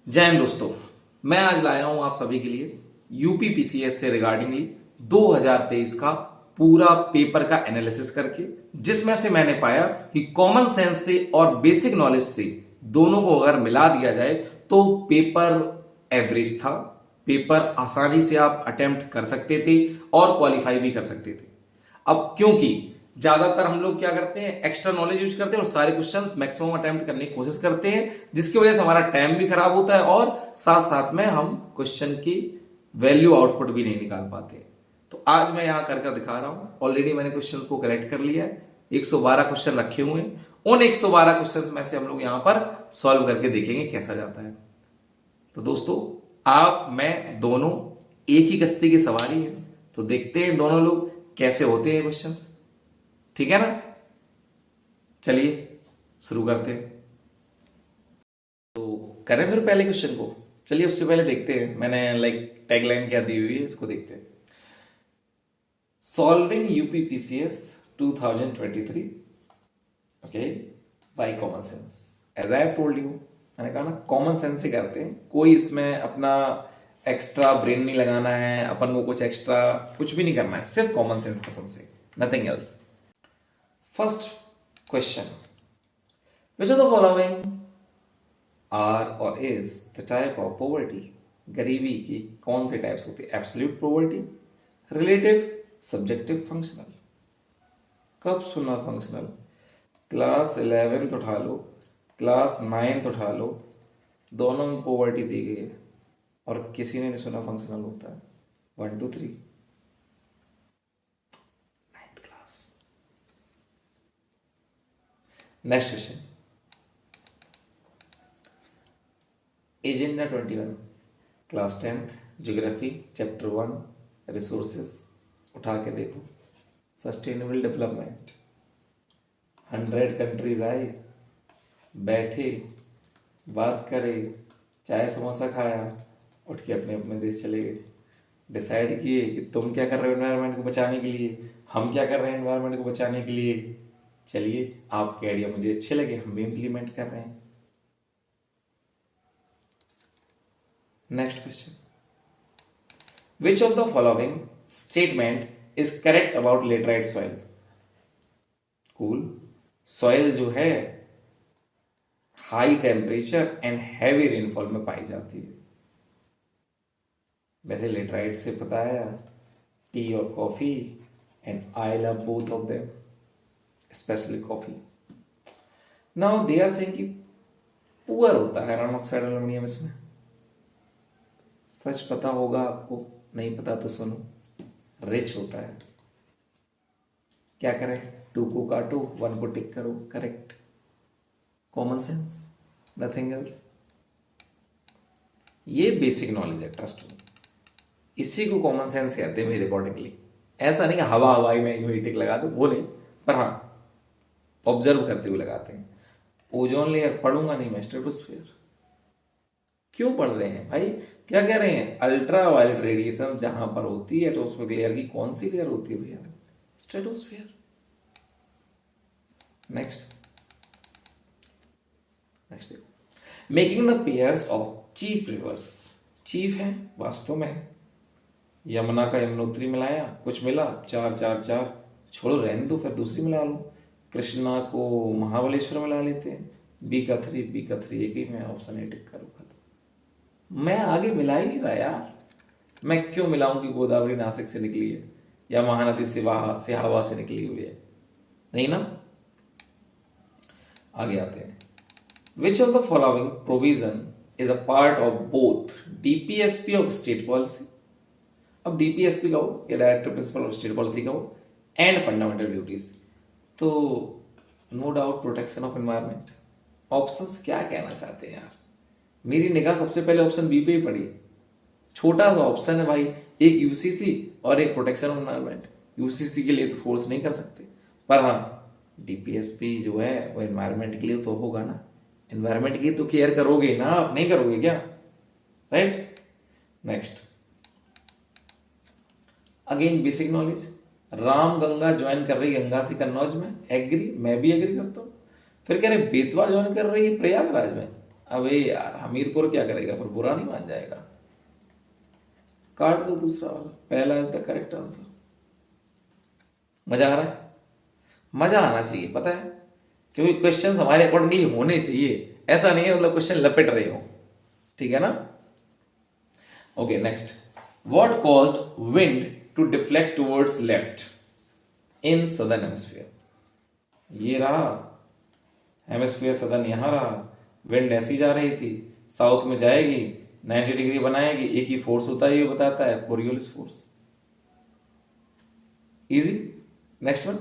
जय हिंद दोस्तों। मैं आज लाया हूं आप सभी के लिए यूपी पीसीएस से रिगार्डिंगली 2023 का पूरा पेपर का एनालिसिस करके, जिसमें से मैंने पाया कि कॉमन सेंस से और बेसिक नॉलेज से दोनों को अगर मिला दिया जाए तो पेपर एवरेज था। पेपर आसानी से आप अटेम्प्ट कर सकते थे और क्वालिफाई भी कर सकते थे। अब क्योंकि ज्यादातर हम लोग क्या करते हैं, एक्स्ट्रा नॉलेज यूज करते हैं और सारे क्वेश्चंस मैक्सिमम अटेम्प्ट करने की कोशिश करते हैं, जिसकी वजह से हमारा टाइम भी खराब होता है और साथ साथ में हम क्वेश्चन की वैल्यू आउटपुट भी नहीं निकाल पाते। तो आज मैं यहां कर दिखा रहा हूं। ऑलरेडी मैंने क्वेश्चंस को करेक्ट कर लिया है। 112 क्वेश्चन रखे हुए हैं। उन 112 क्वेश्चंस में से हम लोग यहां पर सॉल्व करके देखेंगे कैसा जाता है। तो दोस्तों, आप मैं दोनों एक ही कश्ती की सवारी है, तो देखते हैं दोनों लोग कैसे होते हैं क्वेश्चंस। ठीक है ना? चलिए शुरू करते हैं। तो करें फिर पहले क्वेश्चन को। चलिए उससे पहले देखते हैं मैंने टैगलाइन क्या दी हुई है, इसको देखते हैं। Solving UP PCS 2023 okay by common sense. As I told you, मैंने कहा ना कॉमन सेंस से करते हैं। कोई इसमें अपना एक्स्ट्रा ब्रेन नहीं लगाना है, अपन को कुछ एक्स्ट्रा कुछ भी नहीं करना है, सिर्फ कॉमन सेंस कसम से, nothing else. First question, which of the following are or is the type of poverty? गरीबी की कौन से टाइप्स होती है? Absolute poverty, relative, subjective, functional. कब सुना फंक्शनल? क्लास 11th उठा लो, क्लास 9th उठा लो, दोनों में पॉवर्टी दी गई है और किसी ने नहीं सुना फंक्शनल होता है। 1 2 3 9th class. Next question, agenda 21 class 10th geography chapter 1 resources उठा के देखो। सस्टेनेबल डेवलपमेंट, 100 कंट्रीज आए, बैठे, बात करे, चाय समोसा खाया, उठ के अपने अपने देश चले गए। डिसाइड किए कि तुम क्या कर रहे हो एनवायरनमेंट को बचाने के लिए, हम क्या कर रहे हैं एनवायरनमेंट को बचाने के लिए। चलिए, आपके आइडिया मुझे अच्छे लगे, हम भी इंप्लीमेंट कर रहे हैं। Next question, which of the following statement is correct about laterite soil? Cool soil जो है high temperature and heavy rainfall में पाई जाती है। वैसे लेटराइट से पता है टी और coffee, and I love both of them, especially coffee. Now they are saying कि पुअर होता है आयरन ऑक्साइड एल्यूमिनियम इसमें। सच पता होगा आपको, नहीं पता तो सुनो, रिच होता है। क्या करें? 2 को काटो, 1 को टिक करो, correct. Common sense, nothing else. ये बेसिक नॉलेज है, ट्रस्ट मी। इसी को कॉमन सेंस कहते हैं मेरे अकॉर्डिंगली। ऐसा नहीं कि हवा हवाई में यूं ही टिक लगा दो, वो नहीं, पर हाँ ऑब्जर्व करते हुए लगाते हैं। ओजोन लेयर पढ़ूंगा नहीं मैं, स्ट्रेटोस्फीयर। क्यों पढ़ रहे हैं भाई? क्या कह रहे हैं? अल्ट्रा वायलेट रेडिएशन जहां पर होती है तो उसमें लेयर की कौन सी लेयर होती है भैया? स्ट्रेटोस्फीयर। नेक्स्ट नेक्स्ट देखो, making the pairs of chief reverse. Chief है वास्तव में, यमुना का यमुनोत्री मिलाया, कुछ मिला, 4 4 4, छोड़ो रहने दो, फिर दूसरी मिला लो। कृष्णा को महाबलेश्वर मिला लेते हैं, बी का 3 एक ही में, ऑप्शन ए टिक करो, खत्म। मैं आगे मिला ही नहीं रहा यार। मैं क्यों मिलाऊं कि गोदावरी नासिक से निकली है या महानदी सिहावा से निकली हुई है? नहीं ना। आगे आते हैं, which of the following provision is a part of both DPSP of state policy? अब डीपीएसपी का हो या director principal of state policy का हो, एंड फंडामेंटल ड्यूटीज, तो no doubt protection of environment. Options क्या कहना चाहते हैं यार? मेरी निगाह सबसे पहले ऑप्शन बी पे ही पड़ी। छोटा सा ऑप्शन है भाई, एक यूसीसी और एक प्रोटेक्शन ऑफ एनवायरमेंट। यूसीसी के लिए तो फोर्स नहीं कर सकते, पर हाँ डीपीएसपी जो है वो एनवायरमेंट के लिए तो होगा ना। एनवायरमेंट की तो केयर करोगे ना, आप नहीं करोगे क्या? Right. Next, again basic knowledge, Ram Ganga join कर रही गंगा से कन्नौज में, एग्री, मैं भी एग्री करता हूं। फिर कह रहे बेतवा ज्वाइन कर रही है प्रयागराज में, अबे यार हमीरपुर क्या करेगा, पर बुरा नहीं मान जाएगा। काट दो दूसरा वाला, पहला इज द करेक्ट आंसर। मजा आ रहा है? मजा आना चाहिए, पता है, क्योंकि क्वेश्चंस हमारे अकॉर्डिंगली होने चाहिए, ऐसा नहीं है मतलब क्वेश्चन लपेट रहे हो, ठीक है ना। Okay next, what caused wind to deflect towards left in southern hemisphere. ये रहा हेमिस्फीयर सदर्न, यहां रहा, विंड ऐसी जा रही थी, साउथ में जाएगी 90 डिग्री बनाएगी, एक ही फोर्स होता है, ये बताता है Coriolis force. Easy. Next one,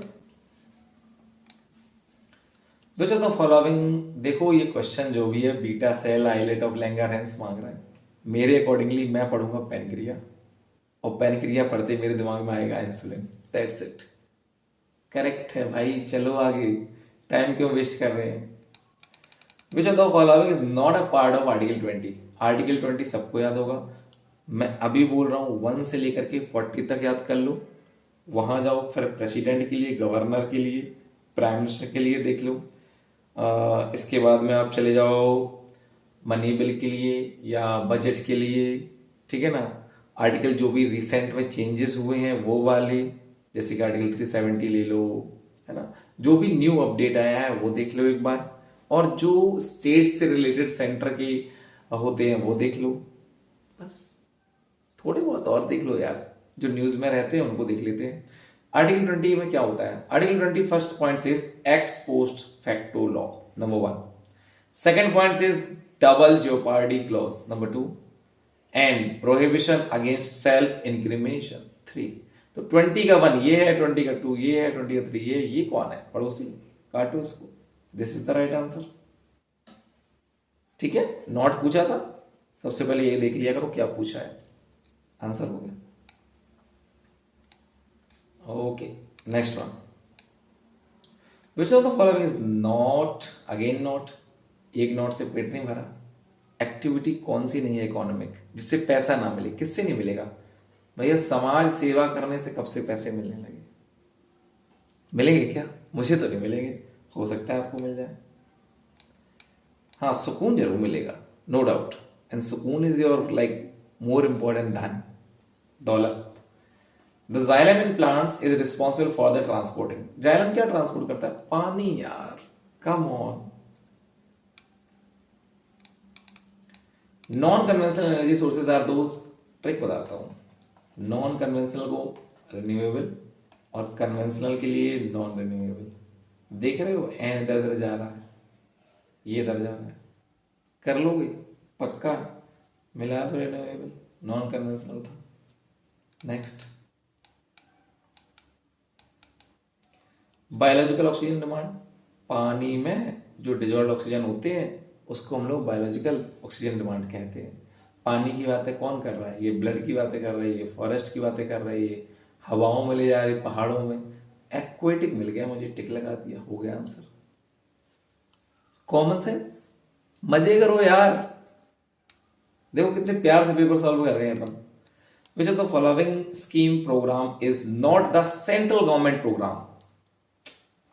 which of the following, देखो ये क्वेश्चन जो भी है beta cell islet of Langerhans मांग रहा है, मेरे अकॉर्डिंगली मैं पढ़ूंगा पेनक्रिया, और पेनक्रिया पढ़ते मेरे दिमाग में आएगा इंसुलिन, दैट्स इट। करेक्ट है भाई, चलो आगे, टाइम क्यों वेस्ट कर रहे हैं। Which of the following is not a part of article 20। Article 20 सबको याद होगा, मैं अभी बोल रहा हूं 1 से लेकर के 40 तक याद कर लो, वहां जाओ, फिर प्रेसिडेंट के लिए, गवर्नर के लिए, प्राइम मिनिस्टर के लिए देख लो, इसके बाद में आप चले जाओ मनी बिल के लिए या बजट के लिए, ठीक है ना। आर्टिकल जो भी रिसेंट में चेंजेस हुए हैं वो वाले, जैसे कि आर्टिकल 370 ले लो, है ना, जो भी न्यू अपडेट आया है वो देख लो एक बार, और जो स्टेट से रिलेटेड सेंटर के होते हैं वो देख लो, बस थोड़े बहुत और देख लो यार, जो न्यूज में रहते हैं उनको देख लेते हैं। आर्टिकल 20 में क्या होता है, आर्टिकल 20 फर्स्ट पॉइंट से ex post facto law, number 1। Second point से double jeopardy clause, number 2, and prohibition against self incrimination, 3। तो 20 का 1 ये है, 20 का 2 ये है, 20 का 3 ये कौन है, पड़ोसी, काटो इसको, this is the right answer. ठीक है, नॉट पूछा था, सबसे पहले ये देख लिया करो क्या पूछा है, आंसर हो गया। Okay next one, which of the following is not, again not, एक नॉट से पेट नहीं भरा, एक्टिविटी कौन सी नहीं है इकोनॉमिक जिससे पैसा ना मिले, किससे नहीं मिलेगा भैया, समाज सेवा करने से कब से पैसे मिलने लगे, मिलेंगे क्या, मुझे तो नहीं मिलेंगे, हो सकता है आपको मिल जाए। हाँ सुकून जरूर मिलेगा, नो डाउट, एंड सुकून is your like more important धन, दौलत। The xylem in plants is responsible for the transporting, xylem क्या ट्रांसपोर्ट करता है, पानी यार, come on. Non conventional energy sources are those, trick बताता हूं, नॉन कन्वेंशनल को रिन्यूएबल और कन्वेंशनल के लिए नॉन रिन्यूएबल, देख रहे हो एन इधर इधर जा रहा है, ये इधर जा रहा है, कर लोगे पक्का, मिला तो रिन्यूएबल, नॉन कन्वेंशनल था। नेक्स्ट, बायोलॉजिकल ऑक्सीजन डिमांड, पानी में जो डिजॉल्व ऑक्सीजन होते हैं उसको हम लोग बायोलॉजिकल ऑक्सीजन डिमांड कहते हैं। पानी की बातें कौन कर रहा है, ये ब्लड की बातें कर रही है, फॉरेस्ट की बातें कर रही है, हवाओं में ले जा रही, पहाड़ों में, एक्वेटिक मिल गया मुझे, टिक लगा दिया, हो गया आंसर। कॉमन सेंस, मजे करो यार, देखो कितने प्यार से पेपर सॉल्व कर रहे हैं अपन। Which of the following scheme programme is not the central government programme.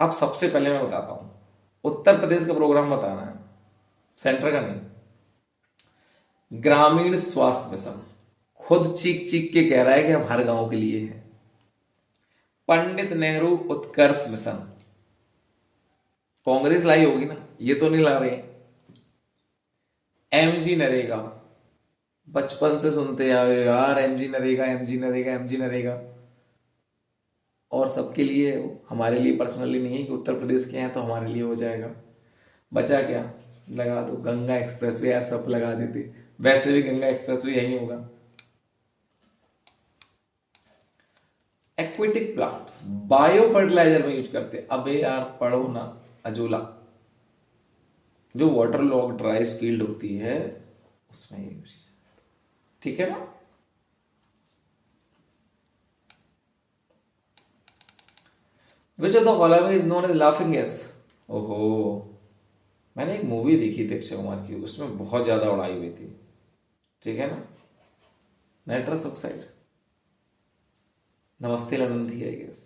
अब सबसे पहले मैं बताता हूं, उत्तर प्रदेश का प्रोग्राम बताना है, सेंटर का नहीं। ग्रामीण स्वास्थ्य मिशन खुद चीख चीख के कह रहा है कि हम हर गांव के लिए है। पंडित नेहरू उत्कर्ष मिशन, कांग्रेस लाई होगी ना, ये तो नहीं ला रहे। एमजी नरेगा, बचपन से सुनते आए यार, MG NREGA, MG NREGA, MG NREGA, और सबके लिए है वो, हमारे लिए पर्सनली नहीं है कि उत्तर प्रदेश के हैं तो हमारे लिए हो जाएगा। बचा क्या, लगा दो गंगा एक्सप्रेस वे, यार सब लगा देते, वैसे भी गंगा एक्सप्रेस वे यही होगा। एक्वेटिक प्लांट्स बायो फर्टिलाइजर में यूज करते, अबे यार पढ़ो ना अजोला, जो वाटर लॉग ड्राइस फील्ड होती है उसमें यूज, ठीक है ना। Which of the following is known as laughing gas. ओहो, मैंने एक मूवी देखी थी अक्षय कुमार की, उसमें बहुत ज्यादा उड़ाई हुई थी, ठीक है ना, नाइट्रस ऑक्साइड, नमस्ते ललन थी आई गेस,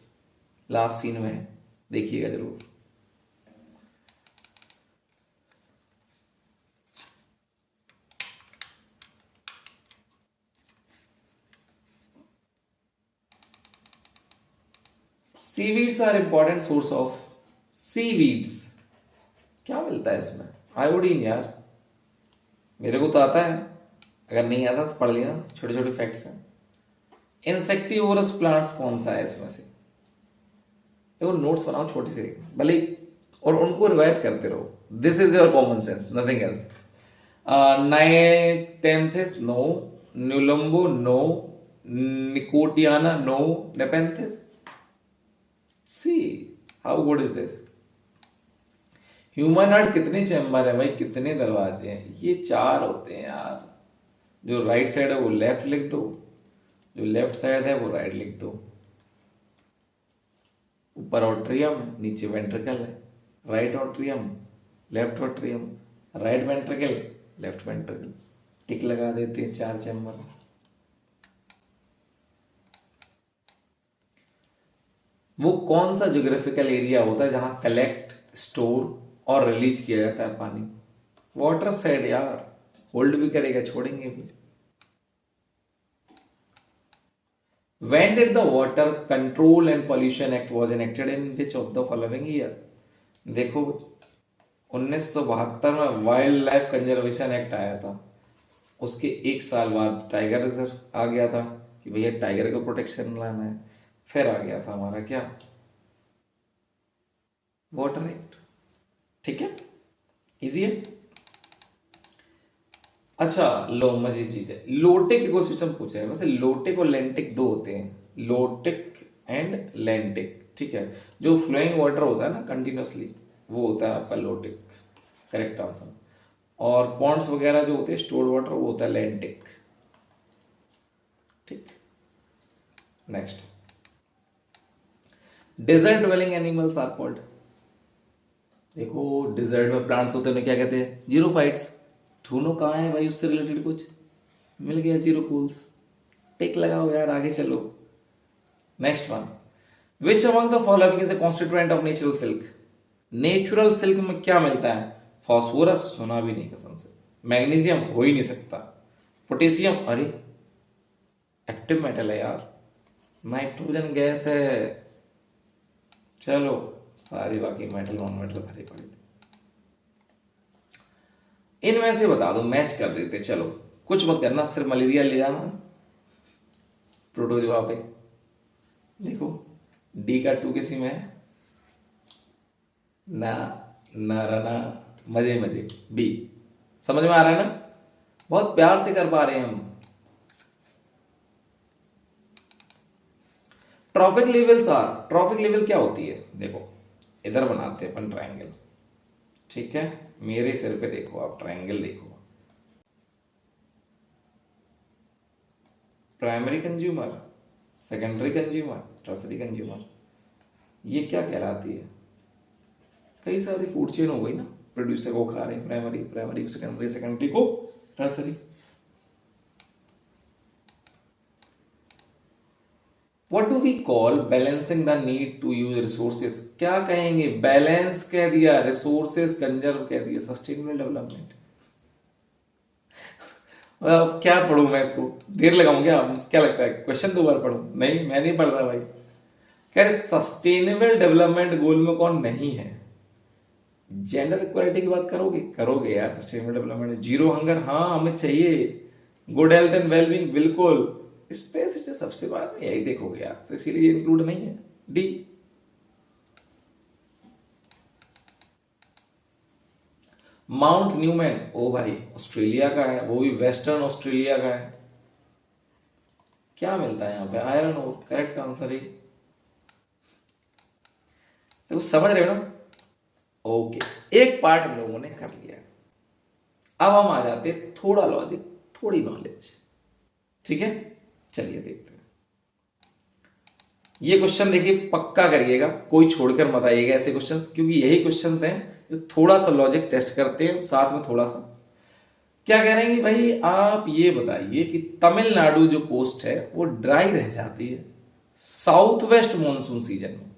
लास्ट सीन में है, देखिएगा जरूर। Seaweeds are important source of seaweeds. क्या मिलता है इसमें? आयोडीन यार, मेरे को तो आता है, अगर नहीं आता तो पढ़ लेना, छोटे छोटे फैक्ट्स हैं। इंसेक्टिवोरस प्लांट्स कौन सा है इसमें से? देखो नोट्स बनाओ छोटे से भले ही, और उनको रिवाइज करते रहो। This is your common sense, nothing else. नाइटेंथिस no, nelumbo no, nicotiana no, nepenthes. See how good is this. Human heart कितने चैम्बर है भाई, कितने दरवाजे हैं? ये 4 होते हैं यार। जो राइट साइड है वो लेफ्ट लिख दो, जो लेफ्ट साइड है वो राइट लिख दो। ऊपर ऑट्रियम, नीचे वेंट्रिकल है। Right atrium, left atrium, right ventricle, left ventricle. Tick लगा देते हैं 4 चैम्बर। वो कौन सा ज्योग्राफिकल एरिया होता है जहां कलेक्ट, स्टोर और रिलीज किया जाता है पानी? वाटर साइड यार, होल्ड भी करेगा, छोड़ेंगे भी। When did the Water Control and Pollution Act was enacted in which of the following year? देखो 1972 में वाइल्ड लाइफ कंजर्वेशन एक्ट आया था, उसके 1 साल बाद टाइगर रिजर्व आ गया था कि भैया टाइगर को प्रोटेक्शन लाना है। फिर आ गया था हमारा क्या, वाटर एक्ट। ठीक है, इजी है। अच्छा लो, मजे चीज है। लोटेक इकोसिस्टम पूछा है। वैसे लोटेक और लेंटिक 2 होते हैं, लोटेक एंड लेंटिक। ठीक है, जो फ्लोइंग वाटर होता है ना कंटिन्यूसली, वो होता है आपका लोटेक, करेक्ट आंसर। और पॉन्ड्स वगैरह जो होते हैं स्टोर्ड वाटर, वो होता है लेंटिक। ठीक, next. Desert dwelling animals are called. देखो डिजर्ट में प्लांट्स होते हैं, उन्हें क्या कहते हैं? जीरोफाइट्स। ढूंढो कहाँ है भाई उससे रिलेटेड कुछ, मिल गया जीरोकूल्स। टिक लगाओ यार, आगे चलो। Next one, which among the following is a constituent of natural silk? Natural silk में क्या मिलता है? फॉस्फोरस, सुना भी नहीं कसम से। मैग्नीशियम, हो ही नहीं सकता। पोटेशियम, अरे एक्टिव मेटल है यार। नाइट्रोजन गैस है। चलो सारी बाकी मेटल नॉन मेटल भरी पड़ी थी। इनमें से बता दो, मैच कर देते। चलो कुछ मत करना, सिर्फ मलेरिया ले जाना। प्रोटोजोआ पे देखो, डी का 2 किसी में है ना, ना रना, मजे मजे। बी, समझ में आ रहा है ना? बहुत प्यार से कर पा रहे हैं हम। Trophic levels are, trophic level क्या होती है? देखो इधर बनाते हैं अपन ट्रायंगल। ठीक है, मेरे सिर पे देखो आप, ट्रायंगल देखो। Primary consumer, secondary consumer, tertiary consumer. ये क्या कहलाती है? कई सारी फूड चेन हो गई ना, प्रोड्यूसर को खा रहे हैं, प्राइमरी, प्राइमरी को सेकेंडरी, सेकेंडरी को tertiary. What do we call balancing the need to use resources? क्या कहेंगे? बैलेंस कह दिया, रिसोर्सेस कंजर्व कह दिया, सस्टेनेबल डेवलपमेंट। क्या पढ़ूं मैं इसको? देर लगाऊं क्या लगता है? क्वेश्चन 2 बार पढ़ूं? नहीं, मैं नहीं पढ़ रहा भाई। कह रहे सस्टेनेबल डेवलपमेंट गोल में कौन नहीं है? जेंडर इक्वालिटी की बात करोगे? करोगे यार। सस्टेनेबल डेवलपमेंट, जीरो हंगर, हाँ हमें चाहिए। गुड हेल्थ एंड वेलबींग, बिल्कुल। स्पेस से सबसे बाद में यही देखोगे यार, तो इसीलिए इंक्लूड नहीं है। डी, माउंट न्यूमैन, ओ भाई ऑस्ट्रेलिया का है, वो भी वेस्टर्न ऑस्ट्रेलिया का है। क्या मिलता है यहाँ पे? आयरन ओर, करेक्ट आंसर है। तो समझ रहे हो ना? ओके, एक पार्ट हम लोगों ने कर लिया। अब हम आ जाते थोड़ा लॉजिक, थोड़ी नॉलेज। ठीक है, चलिए देखते हैं। ये क्वेश्चन देखिए पक्का करिएगा, कोई छोड़कर मत आइएगा ऐसे क्वेश्चंस, क्योंकि यही क्वेश्चंस हैं जो थोड़ा सा लॉजिक टेस्ट करते हैं, साथ में थोड़ा सा क्या कह रहे हैं कि भाई आप ये बताइए कि तमिलनाडु जो कोस्ट है वो ड्राई रह जाती है साउथ वेस्ट मॉनसून सीजन में।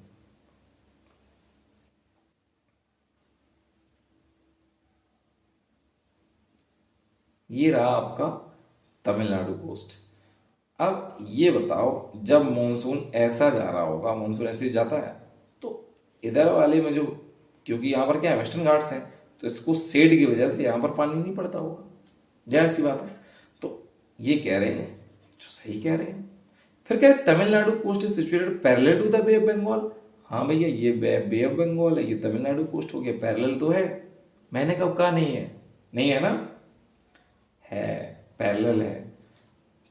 ये रहा आपका तमिलनाडु कोस्ट। अब ये बताओ, जब मॉनसून ऐसा जा रहा होगा, मॉनसून ऐसे जाता है, तो इधर वाले में जो, क्योंकि यहाँ पर क्या है, वेस्टर्न घाट्स हैं, तो इसको शेड की वजह से यहाँ पर पानी नहीं पड़ता होगा, जाहिर सी बात है। तो ये कह रहे हैं, जो सही कह रहे हैं। फिर क्या है, Tamil Nadu coast is situated parallel to the bay of Bengal. हाँ भैया, ये बे ऑफ बंगाल है, ये तमिलनाडु कोस्ट हो गया, पैरेलल तो है। मैंने कब कहा नहीं है? नहीं है ना, है, पैरेलल है।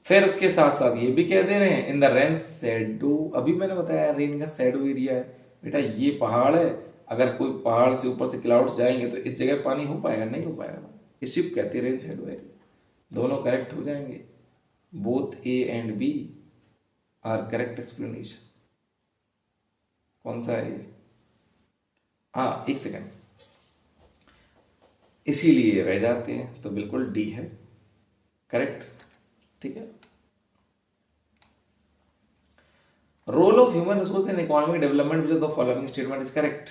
फिर उसके साथ साथ ये भी कह दे रहे हैं इन द रेन शैडो, अभी मैंने बताया रेन का शैडो एरिया है बेटा, ये पहाड़ है, अगर कोई पहाड़ से ऊपर से क्लाउड्स जाएंगे तो इस जगह पानी हो पाएगा? नहीं हो पाएगा। इसी को कहते हैं रेन शैडो एरिया। दोनों करेक्ट हो जाएंगे, both A and B are correct explanation. कौन सा है ये? हाँ, एक सेकेंड, इसीलिए रह जाते हैं, तो बिल्कुल डी है करेक्ट। ठीक है। Role of human resource in economic development which of the following statement is correct.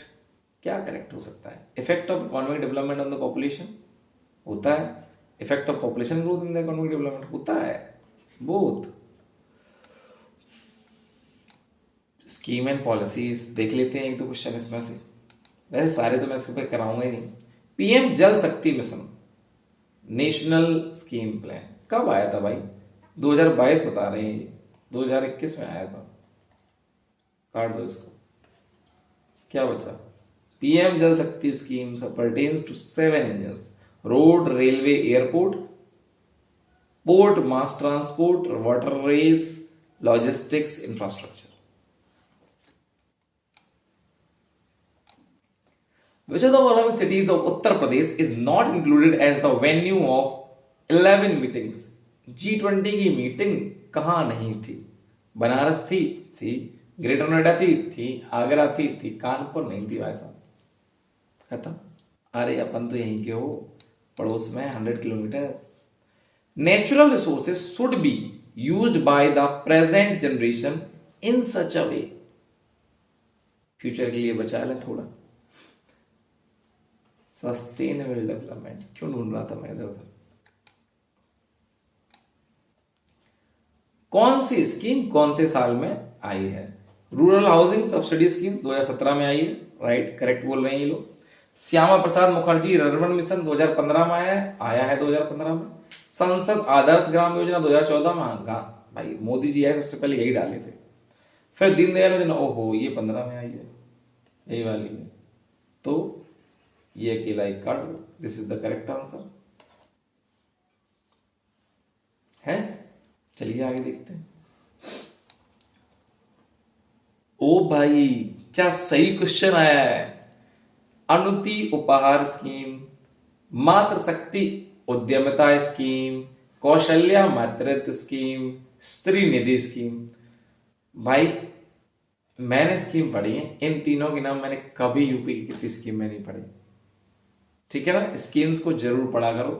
क्या करेक्ट हो सकता है? Effect of economic development on the population होता है, effect of population growth in the economic development होता है, बोथ। स्कीम एंड पॉलिसीज देख लेते हैं एक दो क्वेश्चन इसमें से, वैसे सारे तो मैं इसके पे कराऊंगा ही नहीं। पीएम जल शक्ति मिशन नेशनल स्कीम प्लान कब आया था भाई? 2022 बता रहे हैं, ये 2021 में आया था। काट दो इसको, क्या बचा? PM Jal Shakti scheme pertains to 7 engines, road, railway, airport, port, mass transport, water ways, logistics, infrastructure. Which of the following cities of Uttar Pradesh is not included as the venue of 11 meetings? G20 की meeting कहाँ नहीं थी? बनारस थी, greater Noida थी, आगरा थी, कानपुर नहीं थी भाई साहब, खत्म। अरे अपन तो यहीं के हो, पड़ोस में 100 kilometre. Natural resources should be used by the present generation in such a way, future के लिए बचा लें थोड़ा। सस्टेनेबल डेवलपमेंट क्यों ढूंढ रहा था मैं इधर उधर। कौन सी स्कीम कौन से साल में आई है? रूरल हाउसिंग सब्सिडी स्कीम 2017 में आई है, राइट, करेक्ट बोल रहे हैं ये लोग। श्यामा प्रसाद मुखर्जी अर्बन मिशन 2015 में आया है 2015 में। संसद आदर्श ग्राम योजना 2014 में, भाई मोदी जी आए सबसे पहले यही डाले थे। फिर दीनदयाल योजना, ओहो, ये 15 में आई है, यही वाली है। तो ये अकेला एक card, this is the correct answer है। चलिए आगे देखते हैं। ओ भाई, क्या सही क्वेश्चन आया है। अनुति उपहार स्कीम, मातृशक्ति उद्यमिता स्कीम, कौशल्या मातृत्व स्कीम, स्त्री निधि स्कीम। भाई मैंने स्कीम पढ़ी है, इन तीनों के नाम मैंने कभी यूपी की किसी स्कीम में नहीं पढ़ी। ठीक है ना, स्कीम्स को जरूर पढ़ा करो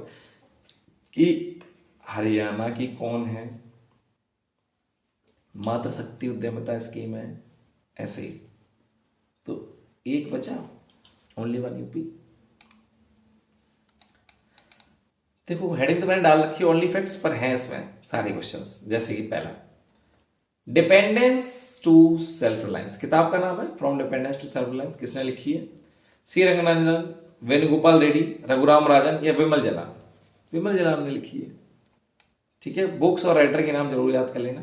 कि हरियाणा की कौन है, मातृशक्ति उद्यमिता स्कीम है, ऐसे ही। तो एक बचा, ओनली वन यूपी। देखो हेडिंग तो मैंने डाल रखी है ओनली फैक्ट्स, पर हैं इसमें सारे क्वेश्चंस। जैसे कि पहला, डिपेंडेंस टू सेल्फ रिलायंस, किताब का नाम है from dependence to self reliance, किसने लिखी है? सी रंगनाथन, वेणुगोपाल रेड्डी, रघुराम राजन या विमल जलान? विमल जलान ने लिखी है। ठीक है, बुक्स और राइटर के नाम जरूर याद कर लेना।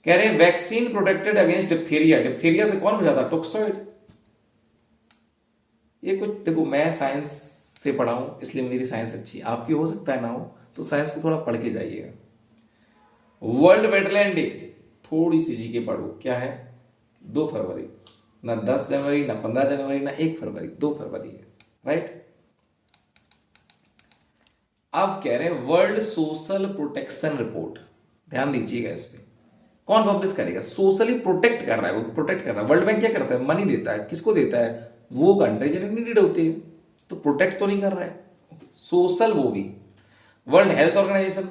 कह रहे हैं vaccine protected against diphtheria, diphtheria से कौन बचाता? टोक्सोइड। ये कुछ देखो, मैं साइंस से पढ़ा हूं इसलिए मेरी साइंस अच्छी है, आपकी हो सकता है ना हो, तो साइंस को थोड़ा पढ़ के जाइएगा। वर्ल्ड वेटलैंड डे, थोड़ी सी जी के पढ़ो, क्या है? 2 फरवरी, ना 10 जनवरी, ना 15 जनवरी, ना 1 फरवरी, 2 फरवरी है, राइट। अब कह रहे हैं वर्ल्ड सोशल प्रोटेक्शन रिपोर्ट, ध्यान दीजिएगा इस पे, कौन पब्लिश करेगा? सोशली प्रोटेक्ट कर रहा है, वो प्रोटेक्ट कर रहा है। वर्ल्ड बैंक क्या करता है? मनी देता है, किसको देता है? वो कंट्री जो नीडेड होती है, तो प्रोटेक्ट तो नहीं कर रहा है। सोशल, वो भी वर्ल्ड हेल्थ ऑर्गेनाइजेशन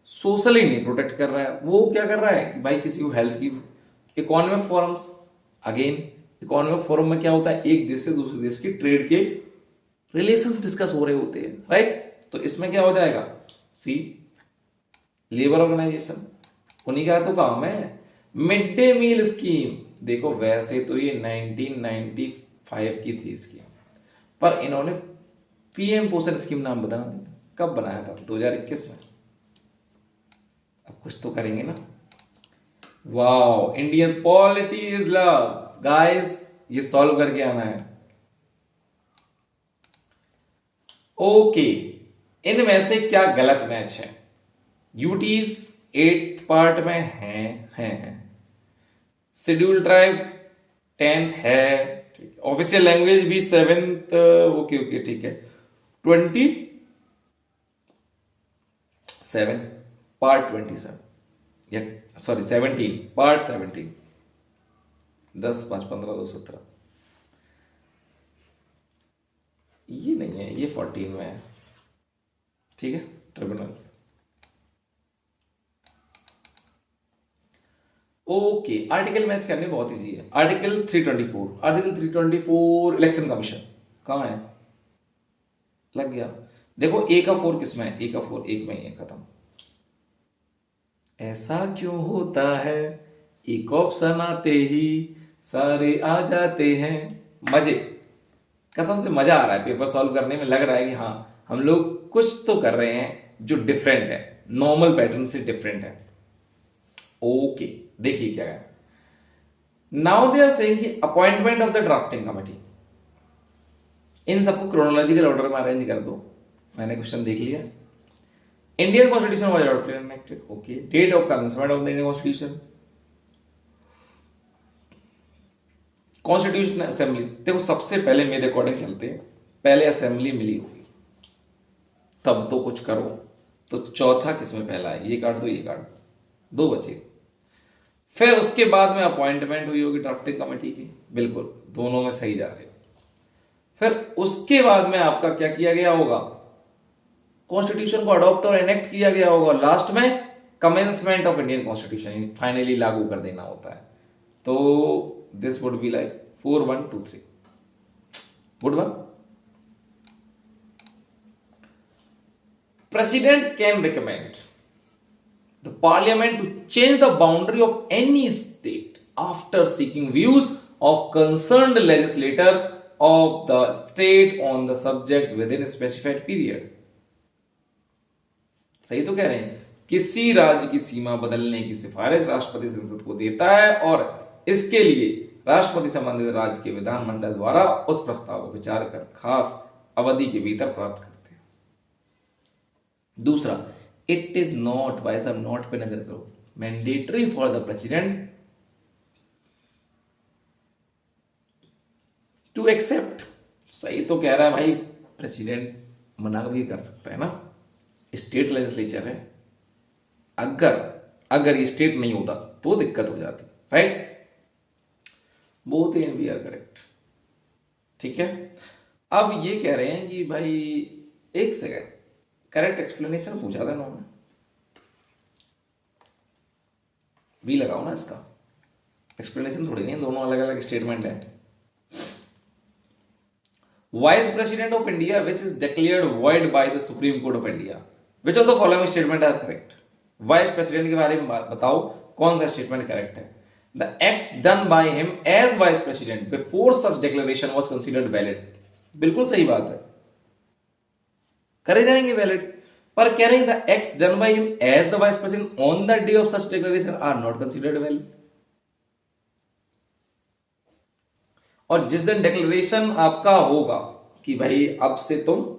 सोशली नहीं प्रोटेक्ट कर रहा है, वो क्या कर रहा है कि भाई किसी को हेल्थ की। Economic forums, again economic forum में क्या होता है? एक देश से दूसरे देश की ट्रेड के रिलेशंस डिस्कस हो रहे होते हैं, राइट। तो इसमें क्या हो जाएगा? सी लेबर ऑर्गेनाइजेशन, उन्हीं का तो काम है। मिड डे मील स्कीम, देखो वैसे तो ये 1995 की थी स्कीम, पर इन्होंने पीएम पोषण स्कीम नाम बता दिया। कब बनाया था? 2021 में। अब कुछ तो करेंगे ना। Wow, Indian polity is love guys, ये सॉल्व करके आना है। ओके, इनमें से क्या गलत मैच है? यूटीज 8th पार्ट में हैं। शेड्यूल ट्राइब 10th है, ठीक है। ऑफिशियल लैंग्वेज भी 7th, ओके ठीक है। 27 पार्ट 27 या सॉरी 17 पार्ट 17, 10 5 15 2 17, ये नहीं है, ये 14 में है, ठीक है। Tribunals, okay. आर्टिकल मैच करने बहुत इजी है। आर्टिकल 324 इलेक्शन कमीशन कहां है? लग गया। देखो ए का 4 किसमें है? ए का 4 एक में ही है, खत्म। ऐसा क्यों होता है, एक ऑप्शन आते ही सारे आ जाते हैं। मजे, कसम से मजा आ रहा है पेपर सॉल्व करने में। लग रहा है कि हाँ, हम लोग कुछ तो कर रहे हैं जो डिफरेंट है, नॉर्मल पैटर्न से डिफरेंट है। ओके, देखिए क्या है। नाउ दे आर सेइंग कि appointment of the drafting committee, इन सबको क्रोनोलॉजिकल ऑर्डर में अरेंज कर दो। मैंने क्वेश्चन देख लिया। Indian constitution was adopted and enacted, okay. Date of commencement of the Indian constitution, constitution assembly. देखो सबसे पहले मेरे अकॉर्डिंग चलते हैं, पहले असेंबली मिली होगी तब तो कुछ करो। तो चौथा किसमें पहला है? ये काट दो, ये काट दो, 2 बचे। फिर उसके बाद में अपॉइंटमेंट हुई होगी ड्राफ्टिंग कमेटी की, बिल्कुल दोनों में सही जा रहे हो। फिर उसके बाद में आपका क्या किया गया होगा? कॉन्स्टिट्यूशन को अडॉप्ट और एनेक्ट किया गया होगा। लास्ट में commencement of Indian constitution finally लागू कर देना होता है। तो this would be like 4 1 2 3। Good one. President can recommend the parliament to change the boundary of any state after seeking views of concerned legislator of the state on the subject within a specified period। सही तो कह रहे हैं, किसी राज्य की सीमा बदलने की सिफारिश राष्ट्रपति संसद को देता है और इसके लिए राष्ट्रपति संबंधित राज्य के विधानमंडल द्वारा उस प्रस्ताव पर विचार कर खास अवधि के भीतर प्राप्त करते हैं। दूसरा, इट इज नॉट, भाई साहब नॉट पे नजर करो, mandatory for the president to accept. सही तो कह रहा है भाई, प्रेसिडेंट मना भी कर सकता है ना, स्टेट लेजिस्लेचर है। अगर ये स्टेट नहीं होता तो दिक्कत हो जाती, right. Both and we are correct, ठीक है। अब ये कह रहे हैं कि भाई एक सेकंड, करेक्ट एक्सप्लेनेशन पूछा था उन्होंने, वी लगाओ ना इसका, एक्सप्लेनेशन थोड़ी नहीं, दोनों अलग अलग स्टेटमेंट है। Vice president of India which is declared void by the Supreme Court of India, which of the following statement are correct. Vice president के बारे में बताओ कौन सा स्टेटमेंट करेक्ट है। The acts done by him as vice president before such declaration was considered valid, बिल्कुल सही बात है, करे जाएंगे वैलिड। पर कह रहे हैं the acts done by him as the vice president on the day of such declaration are not considered valid. और जिस दिन डिक्लेरेशन आपका होगा कि भाई अब से तुम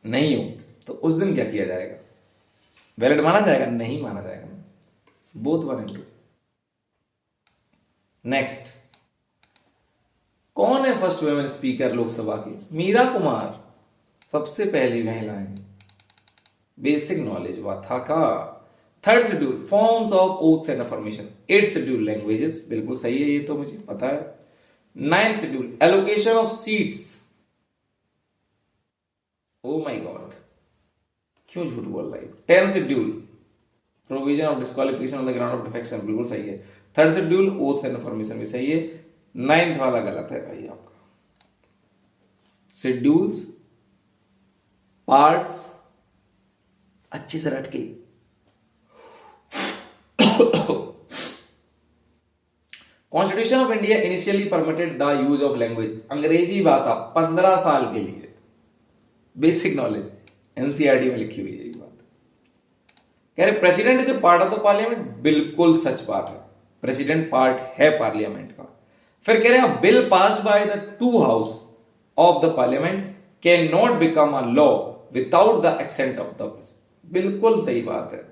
नहीं हो, तो उस दिन क्या किया जाएगा? वैलिड माना जाएगा? नहीं माना जाएगा। Both 1 and 2। नेक्स्ट, कौन है फर्स्ट वुमेन स्पीकर लोकसभा की? मीरा कुमार, सबसे पहली महिला है। बेसिक नॉलेज हुआ था का। Third schedule forms of oaths and affirmation. 8th schedule languages, बिल्कुल सही है, ये तो मुझे पता है। 9th schedule allocation of seats. O my God, क्यों झूठ बोल रहा है। 10th schedule provision of disqualification on the ground of defection, बिल्कुल सही है। 3rd schedule oaths and affirmation भी सही है। 9th वाला गलत है भाई आपका। शेड्यूल्स पार्ट्स अच्छे से रट के constitution of India initially permitted the use of language, अंग्रेजी भाषा 15 साल के लिए, बेसिक नॉलेज एनसीईआरटी में लिखी हुई है ये बात। कह रहे president is a part of the parliament, बिल्कुल सच बात है, प्रेसिडेंट पार्ट है पार्लियामेंट का। फिर कह रहे हैं bill passed by the two house of the parliament can not become a law without the accent of the president, बिल्कुल सही बात है,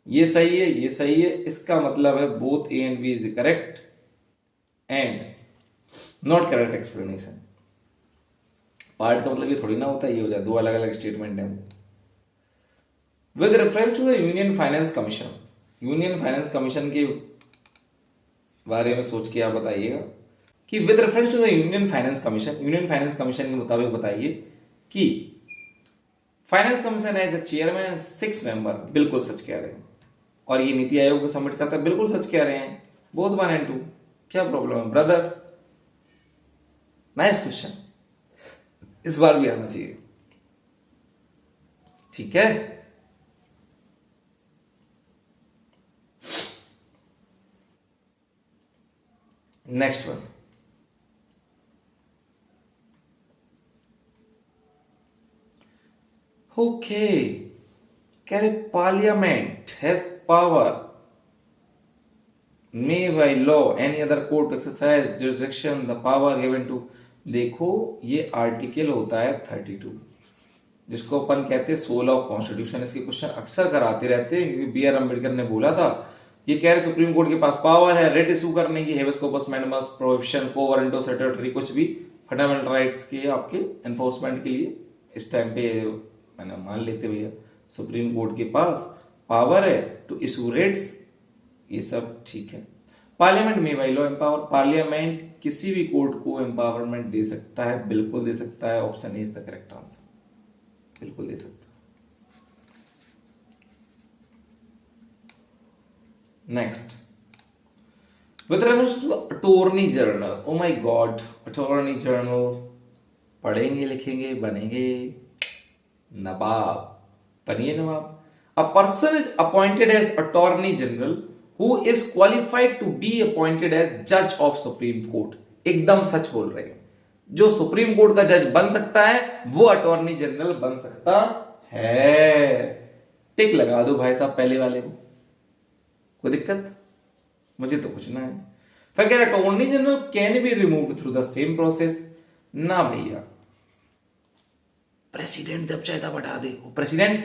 ये सही है, ये सही है, इसका मतलब है both A and B is correct and not correct explanation. Part का मतलब ये थोड़ी ना होता है ये हो जाए, दो अलग अलग स्टेटमेंट है। With reference to the union finance commission, union finance commission के बारे में सोच के आप बताइएगा कि with reference to the union finance commission, union finance commission के मुताबिक बताइए कि finance commission as a chairman and 6 member, बिल्कुल सच कह रहे हैं, और ये नीति आयोग को सबमिट करता है, बिल्कुल सच कह रहे हैं, बोथ 1 and 2, क्या प्रॉब्लम है ब्रदर? नाइस क्वेश्चन, इस बार भी आना चाहिए, ठीक है। नेक्स्ट वन, ओके, कह रहे parliament has power may by law any other court exercise jurisdiction the power given to, देखो ये आर्टिकल होता है 32 जिसको अपन कहते हैं सोल ऑफ कॉन्स्टिट्यूशन। इसके क्वेश्चन अक्सर कराते रहते हैं क्योंकि बी आर अम्बेडकर ने बोला था, ये कह रहे सुप्रीम कोर्ट के पास पावर है रिट इशू करने की, हेबस कॉर्पस मैंडेमस, प्रोहिबिशन, को वारंटो स्टैट्यूटरी, कुछ भी फंडामेंटल राइट्स के आपके एनफोर्समेंट के लिए। इस टाइम पे मैंने मान लेते भैया सुप्रीम कोर्ट के पास पावर है टू इशू रेट्स, ये सब ठीक है। पार्लियामेंट में बाय लॉ एम्पावर, पार्लियामेंट किसी भी कोर्ट को एम्पावरमेंट दे सकता है, बिल्कुल दे सकता है, option A is the correct answer, बिल्कुल दे सकता है। Next, with reference to attorney general, oh my God, attorney general पढ़ेंगे लिखेंगे बनेंगे नवाब, बनिए नवाब। A person is appointed as attorney general who is qualified to be appointed as जज ऑफ सुप्रीम कोर्ट, एकदम सच बोल रहे हैं, जो सुप्रीम कोर्ट का जज बन सकता है वो अटॉर्नी जनरल बन सकता है। टिक लगा दो भाई साहब पहले वाले को, कोई दिक्कत? मुझे तो कुछ ना है। फिर कह रहे attorney general can be removed through the same process, ना भैया, प्रेसिडेंट जब चाहे तब हटा दे, वो प्रेसिडेंट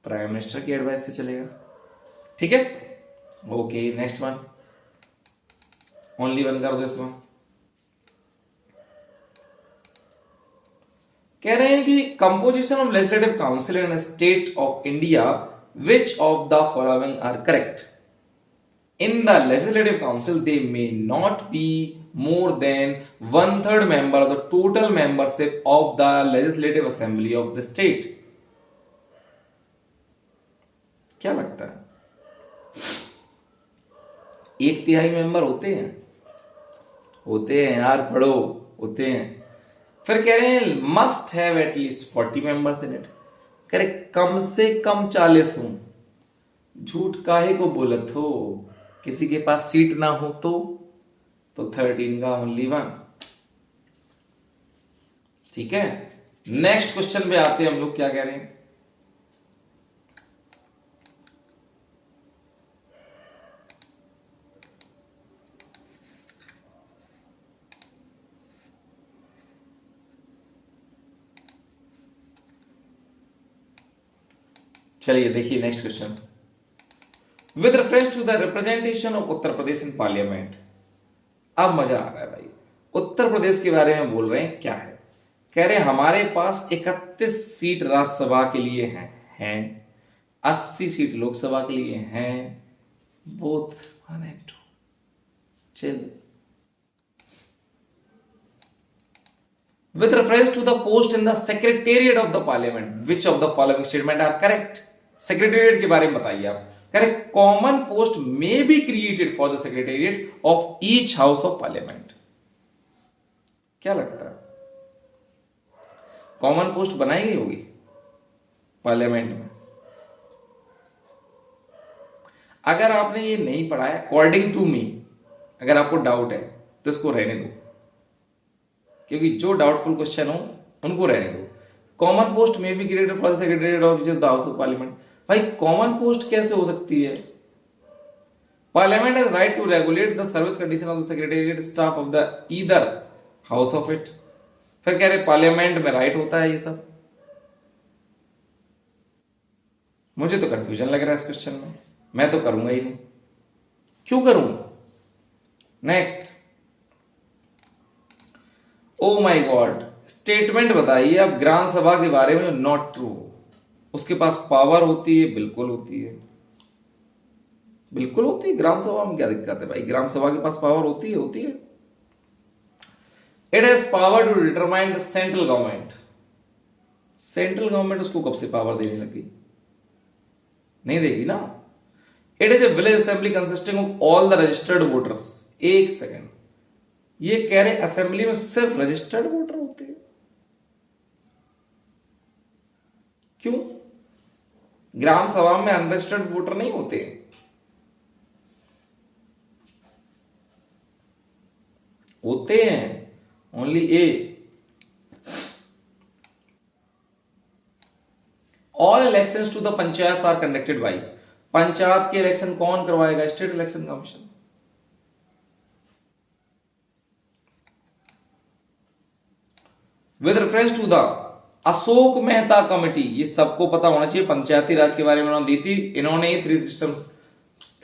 प्राइम मिनिस्टर की एडवाइस से चलेगा, ठीक है। Okay next one, only one कर दो इसमें। कह रहे हैं कि composition of legislative council in state of India, which of the following are correct? In the legislative council, they may not be more than 1/3 member of the total membership of the legislative assembly of the state. क्या लगता है? 1/3 member होते हैं? होते हैं यार, पढ़ो, होते हैं। फिर कह रहे हैं must have at least 40 members in it, कह रहे कम से कम 40 हो। झूठ काहे को बोलत हो, किसी के पास सीट ना हो तो 13 का ओनली 1, ठीक है। नेक्स्ट क्वेश्चन पे आते हैं हम लोग, क्या कह रहे हैं? चलिए देखिए next question, with reference to the representation of Uttar Pradesh in parliament. अब मजा आ रहा है भाई, उत्तर प्रदेश के बारे में बोल रहे हैं, क्या है? कह रहे हमारे पास 31 सीट राज्यसभा के लिए हैं 80 सीट लोकसभा के लिए हैं, बोथ 1 and 2। चल, with reference to the post in the secretariat of the parliament, which of the following statement are correct? Secretariat के बारे में बताइए आप। कह रहे common post may be created for the secretariat of each house of parliament, क्या लगता है? कॉमन पोस्ट बनाई गई होगी पार्लियामेंट में। अगर आपने ये नहीं पढ़ा है, अकॉर्डिंग टू मी, अगर आपको डाउट है तो इसको रहने दो, क्योंकि जो डाउटफुल क्वेश्चन हो उनको रहने दो। Common post may be created for the secretariat of the house of parliament. भाई कॉमन पोस्ट कैसे हो सकती है? Parliament has right to regulate the service condition of the secretariat staff of the either house of it. फिर कह रहे parliament में right होता है ये सब। मुझे तो कंफ्यूजन लग रहा है इस क्वेश्चन में, मैं तो करूंगा ही नहीं। क्यों करूंगा? Next, O my God, statement बताइए अब ग्राम सभा के बारे में नॉट ट्रू। उसके पास पावर होती है? बिल्कुल होती है, बिल्कुल होती है। ग्राम सभा में क्या दिक्कत है भाई? ग्राम सभा के पास पावर होती है, होती है। It has power to determine the central government. Central government उसको कब से पावर देने लगी? नहीं देगी ना। It is a village assembly consisting of all the registered voters. एक सेकेंड, ये कह रहे असेंबली में सिर्फ रजिस्टर्ड वोटर होते हैं? क्यों? ग्राम सभा में अनरजिस्टर्ड वोटर नहीं होते? होते हैं, only A. All elections to the panchayat are conducted by. Panchayat के इलेक्शन कौन करवाएगा? State election commission. With reference to the Ashok Mehta committee, ये सबको पता होना चाहिए, पंचायती राज के बारे में उन्होंने दी थी। इन्होंने ही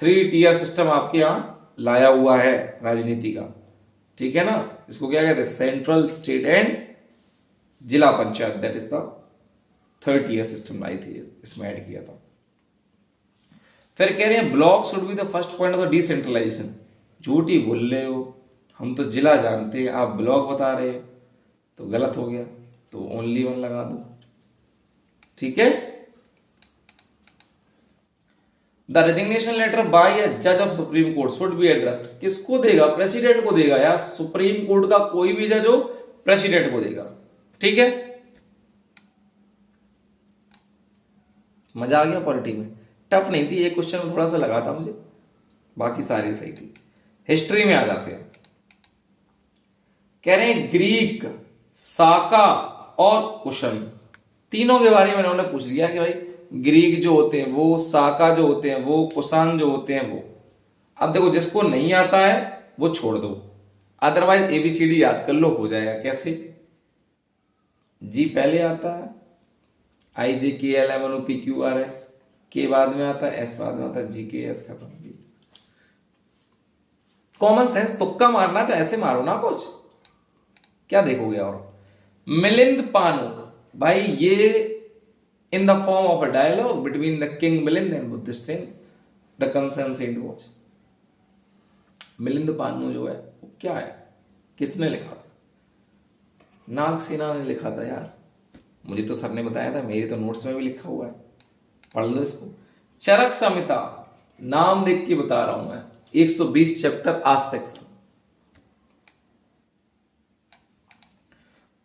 थ्री टीयर सिस्टम आपके यहां लाया हुआ है राजनीति का, ठीक है ना। इसको क्या कहते हैं? सेंट्रल, स्टेट एंड जिला panchayat, that is the third tier system लाई थी, इसमें ऐड किया था। फिर कह रहे हैं block should be the first point of the decentralisation. झूठी बोल रहे हो, हम तो जिला जानते हैं, आप ब्लॉक बता रहे हो, तो गलत हो गया, तो ओनली वन लगा दो, ठीक है। द रेजिग्नेशन लेटर बाय अ जज of supreme court should be addressed. किसको देगा? प्रेसिडेंट को देगा यार। सुप्रीम कोर्ट का कोई भी जज हो, प्रेसिडेंट को देगा, ठीक है। मजा आ गया पॉलिटी में। टफ नहीं थी, एक क्वेश्चन में थोड़ा सा लगा था मुझे, बाकी सारी सही थी। हिस्ट्री में आ जाते हैं। कह रहे हैं ग्रीक, साका और कुशन, तीनों के बारे में उन्होंने पूछ लिया कि भाई ग्रीक जो होते हैं वो, साका जो होते हैं वो, कुषाण जो होते हैं वो। अब देखो जिसको नहीं आता है वो छोड़ दो, अदरवाइज एबीसीडी याद कर लो, हो जाएगा। कैसे? जी पहले आता है, I J K L M N O P Q R S, के बाद में आता है, एस बाद में आता है, जी के एस खत्म। कॉमन सेंस, तुक्का मारना तो ऐसे मारो ना, कुछ क्या देखोगे। और मिलिंद पानो, भाई ये in the form of a dialogue between the king Milind and Buddhist Sen, the concern saint watch. Milind Panho जो है वो क्या है? किसने लिखा था? नागसेना ने लिखा था यार, मुझे तो सर ने बताया था, मेरे तो नोट्स में भी लिखा हुआ है, पढ़ लो इसको। चरक संहिता, नाम देख के बता रहा हूं मैं, 120 चैप्टर, आज section.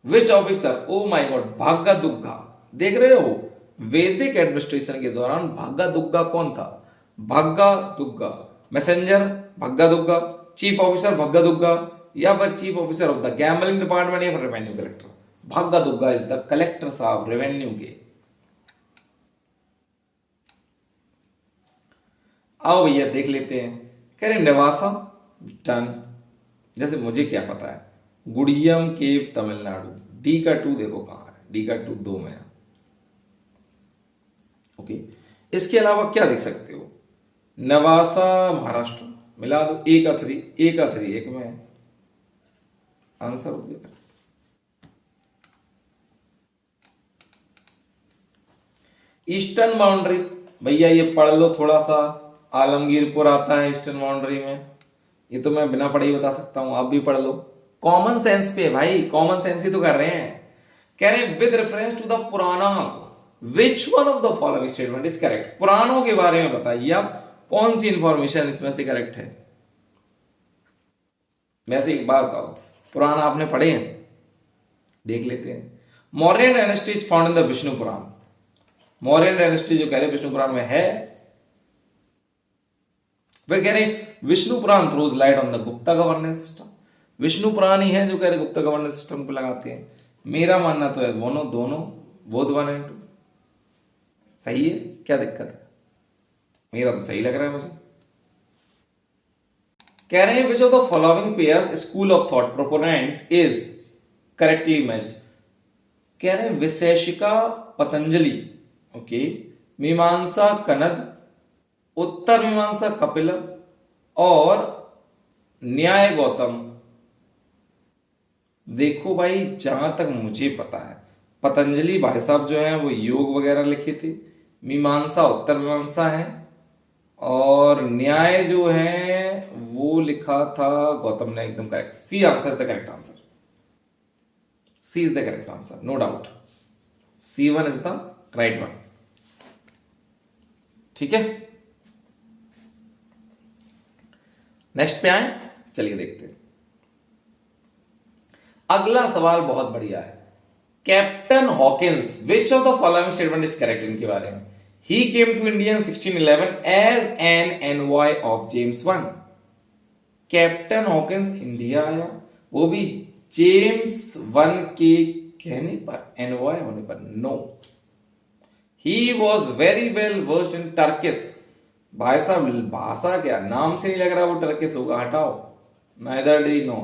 Which officer, oh my God, Bhagga Dugga, देख रहे हो वैदिक एडमिनिस्ट्रेशन के दौरान भाग्गा दुग्गा कौन था? Bhagga Dugga messenger, Bhagga Dugga chief officer, Bhagga Dugga, या फिर chief officer of the gambling department, या फिर revenue collector. Bhagga Dugga is the collector साहब रेवेन्यू के। आओ भैया देख लेते हैं। कह रहे निवासा, डन, जैसे मुझे क्या पता है, गुड़ियम केव तमिलनाडु, डी का 2 देखो कहां है, डी का 2 2 में है, ओके। इसके अलावा क्या देख सकते हो? नवासा महाराष्ट्र, मिला दो, ए का 3, ए का 3 एक में है, आंसर हो गया। ईस्टर्न बाउंड्री, भैया ये पढ़ लो थोड़ा सा, आलमगीरपुर आता है ईस्टर्न बाउंड्री में, ये तो मैं बिना पढ़े ही बता सकता हूं, आप भी पढ़ लो। कॉमन सेंस पे भाई, कॉमन सेंस ही तो कर रहे हैं। कह रहे हैं with reference to the Puranas which one of the following statement is correct. पुराणों के बारे में बताइए आप, कौन सी इंफॉर्मेशन इसमें से करेक्ट है। वैसे एक बात बताओ, पुराण आपने पढ़े हैं? देख लेते हैं। Mauryan dynasty is found in the Vishnu Purana. Mauryan dynasty जो कह रहे हैं विष्णु पुराण में है, वे कह रहे हैं Vishnu Purana throws light on the Gupta governance system. Vishnu Purana ही है जो कह रहे गुप्ता गवर्नेंस सिस्टम को लगाते हैं। मेरा मानना तो है दोनों दोनों, बोथ 1 and 2 सही है, क्या दिक्कत है? मेरा तो सही लग रहा है मुझे। कह रहे हैं which of the following pairs school of thought proponent is correctly matched. कह रहे हैं विशेषिका पतंजलि, ओके, मीमांसा कनद, उत्तर मीमांसा कपिल और न्याय गौतम। देखो भाई, जहां तक मुझे पता है पतंजलि भाई साहब जो है वो योग वगैरह लिखे थे, मीमांसा उत्तर मीमांसा है, और न्याय जो है वो लिखा था गौतम ने। एकदम correct, C answer the correct answer, C is the correct answer, no doubt, C1 is the right one. ठीक है, नेक्स्ट पे आए, चलिए देखते हैं। अगला सवाल बहुत बढ़िया है। Captain Hawkins which of the following statement is correct, इनके बारे में। He came to India in 1611 as an envoy of James I. Captain Hawkins India आया, वो भी जेम्स वन के कहने पर, एनवॉय होने पर। No, he was very well versed in Turkish. भाई साहब भाषा क्या, नाम से नहीं लग रहा वो टर्किश होगा, हटाओ। Neither D nor.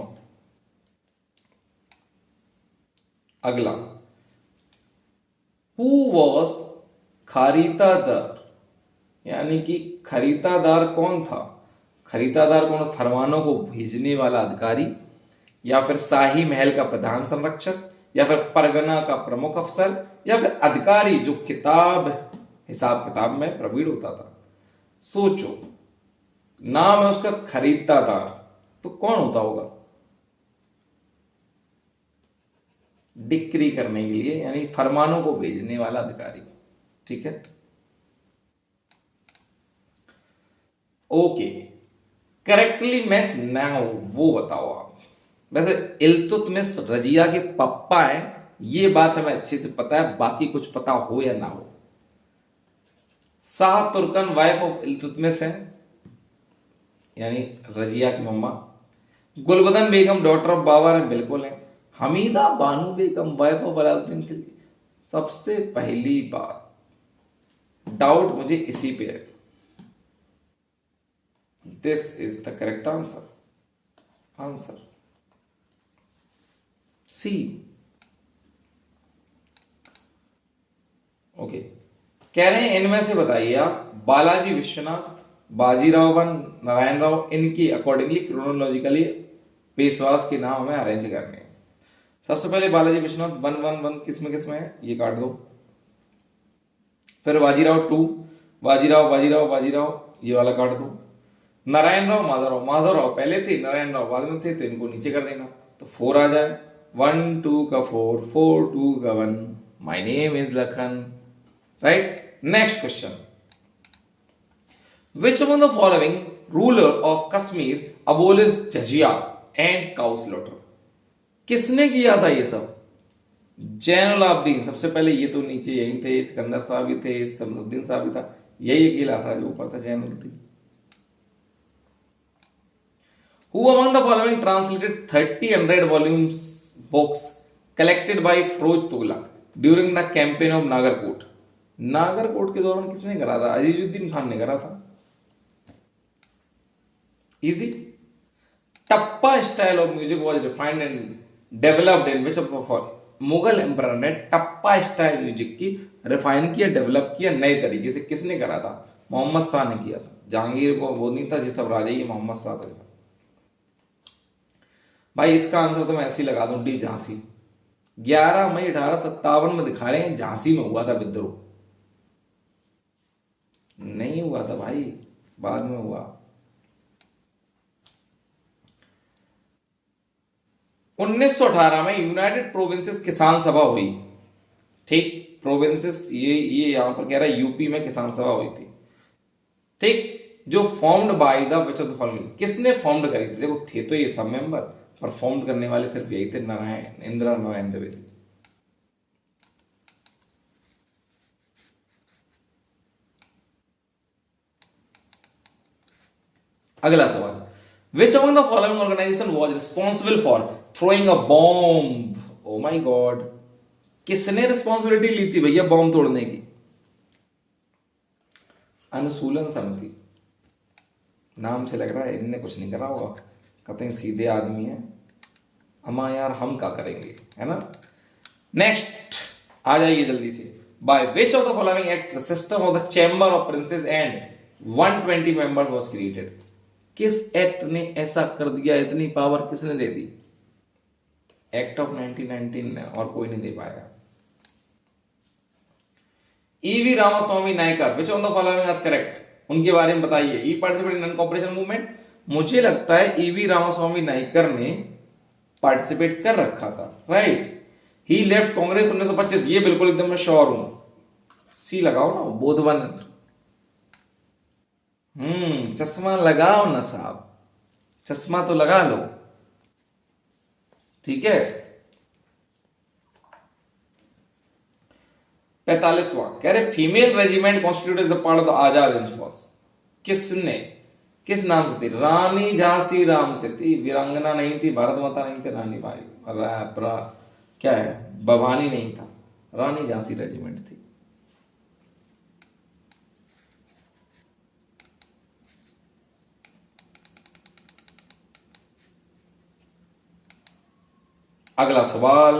अगला, हु वॉज खरीदादार, यानी कि खरीदादार कौन था? खरीदादार कौन? फरमानों को भेजने वाला अधिकारी, या फिर शाही महल का प्रधान संरक्षक, या फिर परगना का प्रमुख अफसर, या फिर अधिकारी जो हिसाब किताब में प्रवीण होता था। सोचो, नाम है उसका खरीदादार, तो कौन होता होगा? डिक्री करने के लिए, यानी फरमानों को भेजने वाला अधिकारी। ठीक है, ओके, करेक्टली मैच ना हो वो बताओ आप। वैसे इल्तुतमिश रजिया के पप्पा हैं, ये बात हमें अच्छे से पता है, बाकी कुछ पता हो या ना हो। शाह तुर्कन वाइफ ऑफ इल्तुतमिश है, यानी रजिया की मम्मा। गुलबदन बेगम डॉटर ऑफ बाबर है, बिल्कुल है। Hamida Banu Begum wife of Alauddin Khilji. सबसे पहली बात, डाउट मुझे इसी पे है। This is the correct answer, answer C. Okay, कह रहे हैं इनमें से बताइए आप, बालाजी विश्वनाथ, बाजीराव वन, नारायण राव, इनकी अकॉर्डिंगली क्रोनोलॉजिकली पेशवास के नाम हमें अरेंज करने हैं। सबसे पहले बालाजी विश्वनाथ 111 किसमें है, ये काट दो। फिर बाजीराव 2, बाजीराव बाजीराव बाजीराव, ये वाला काट दो। नारायण राव माधवराव, माधवराव पहले थे, नारायण राव बाद में थे, तो इनको नीचे कर देना, तो 4 आ जाए। 1 2 का 4, 4 2 का 1। My name is Lakhan, right. Next question, which among the following ruler of Kashmir abolish jizya and cow slaughter. किसने किया था ये सब? जैनुल आबदीन। सबसे पहले ये तो नीचे यही थे, सिकंदर साहब भी थे, शमसुद्दीन साहब भी था, यही अकेला था जो ऊपर था, Zainuddin. Who among the following translated 30 volumes books collected by Firoz Tughlaq during the campaign of Nagarkot. Nagarkot के दौरान किसने करा था? अजीजुद्दीन खान ने करा था। Easy. Tappa style of music was refined and developed in which of the following. Mughal emperor ने टप्पा स्टाइल म्यूजिक की रिफाइन किया, डेवलप किया नए तरीके से, किसने करा था? मोहम्मद शाह ने किया था। जहांगीर को वो नहीं था, ये सब राजा, ये मोहम्मद शाह था। भाई इसका आंसर तो मैं ऐसे ही लगा दूं, डी झांसी। 11 मई 1857 में दिखा रहे हैं झांसी में हुआ था विद्रोह। नहीं हुआ था भाई, बाद में हुआ। 1918 में यूनाइटेड प्रोविंसेस किसान सभा हुई। ठीक, प्रोविंसेस ये यहां पर कह रहा है यूपी में किसान सभा हुई थी। ठीक, जो formed by the which of the following, किसने फॉर्म्ड करी थी? देखो थे तो ये सब मेंबर, पर फॉर्म्ड करने वाले सिर्फ यही थे, नारायण इंदिरा नारायण द्विवेदी। अगला सवाल, which among the following organisation was responsible for throwing a bomb? Oh my god, किसने रिस्पॉन्सिबिलिटी ली थी भैया बॉम्ब तोड़ने की? अनुसूलन समिति। नाम से लग रहा है इनने कुछ नहीं करा होगा, कतई सीधे आदमी है। अमा यार हम क्या करेंगे, है ना। नेक्स्ट आ जाइए जल्दी से। By which of the following act the system of the chamber of princess and 120 members was created? किस एक्ट ने ऐसा कर दिया, इतनी पावर किसने दे दी? एक्ट ऑफ 1919 ने, और कोई नहीं दे पाया। E V Ramaswami Naicker, which of the following is correct? उनके बारे में बताइए। ई participate in non cooperation movement, मुझे लगता है ईवी रामास्वामी नायकर ने पार्टिसिपेट कर रखा था, राइट। ही लेफ्ट कांग्रेस 1925, ये बिल्कुल एकदम मैं श्योर हूं। सी लगाओ ना, बोधवन। चश्मा लगाओ ना साहब, चश्मा तो लगा लो, ठीक है। 45वां कह रहे female regiment constituted the part of the Azad Hind force. किसने, किस नाम से थी? रानी झांसी राम से थी, वीरांगना नहीं थी, भारत माता नहीं थी, रानी भाई क्या है, भवानी नहीं था, रानी झांसी रेजिमेंट थी। अगला सवाल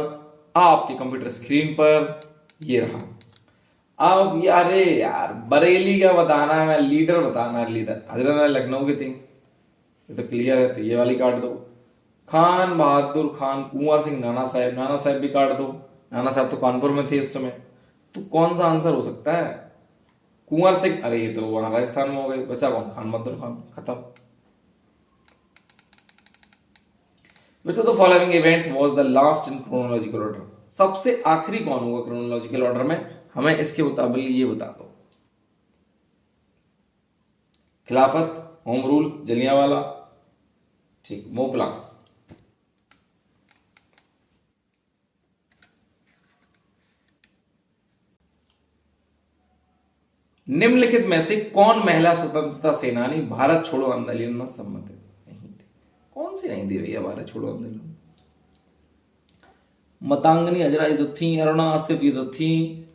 आपके कंप्यूटर स्क्रीन पर ये रहा। अब यारे यार बरेली का बताना है, मैं लीडर बताना है। लीडर हजरत लखनऊ की थी, ये तो क्लियर है, तो ये वाली काट दो। खान बहादुर खान, कुंवर सिंह, नाना साहब, नाना साहब भी काट दो, नाना साहब तो कानपुर में थे उस समय। तो कौन सा आंसर हो सकता है? कुंवर सिंह, अरे ये तो वहां राजस्थान में हो गई, बचा कौन? खान बहादुर खान, खत्म। विच of the following events was the last in chronological order? सबसे आखिरी कौन होगा क्रोनोलॉजिकल ऑर्डर में? हमें इसके मुताबिक ये बता दो। खिलाफत, होम रूल, जलियांवाला, ठीक, मोपला। निम्नलिखित में से कौन महिला स्वतंत्रता सेनानी भारत छोड़ो आंदोलन में सम्मिलित नहीं थी? कौन सी नहीं थी भैया भारत छोड़ो आंदोलन? मतांगनी हजरा ये तो थी, अरुणा आसिफ ये तो थी,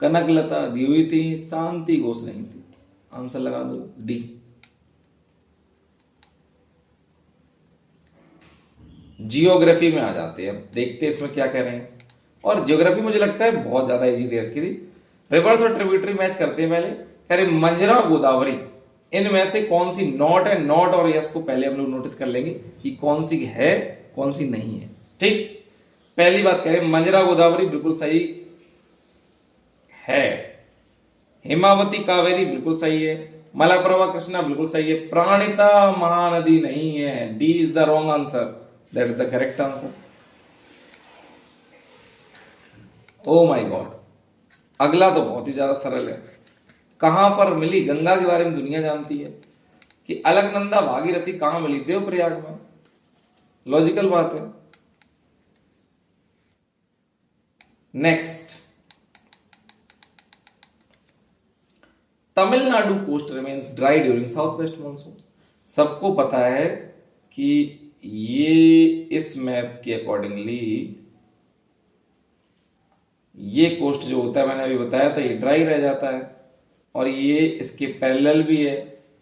कनकलता दी हुई थी, शांति घोष नहीं थी। आंसर लगा दो, डी। जियोग्राफी में आ जाते हैं, अब देखते हैं इसमें क्या कह रहे हैं। और जियोग्राफी मुझे लगता है बहुत ज्यादा इजी दे रखी थी। रिवर्स और ट्रिब्यूटरी मैच करते हैं पहले। कह रहे मंजरा गोदावरी, इनमें से कौन सी नॉट है? नॉट और यस को पहले हम लोग नोटिस कर लेंगे कि कौन सी है कौन सी नहीं है, ठीक। पहली बात कह रहे मंजरा गोदावरी बिल्कुल सही है, हेमावती कावेरी बिल्कुल सही है, मलप्रभा कृष्णा बिल्कुल सही है, प्राणिता महानदी नहीं है। D is the wrong answer, that is the correct answer. O my God, अगला तो बहुत ही ज्यादा सरल है। कहां पर मिली? गंगा के बारे में दुनिया जानती है कि अलकनंदा भागीरथी कहां मिली? देवप्रयाग में। लॉजिकल बात है। Next, Tamil Nadu coast remains dry during south west monsoon. सबको पता है कि ये इस मैप के अकॉर्डिंगली ये कोस्ट जो होता है, मैंने अभी बताया था, ये ड्राई रह जाता है और ये इसके पैरेलल भी है।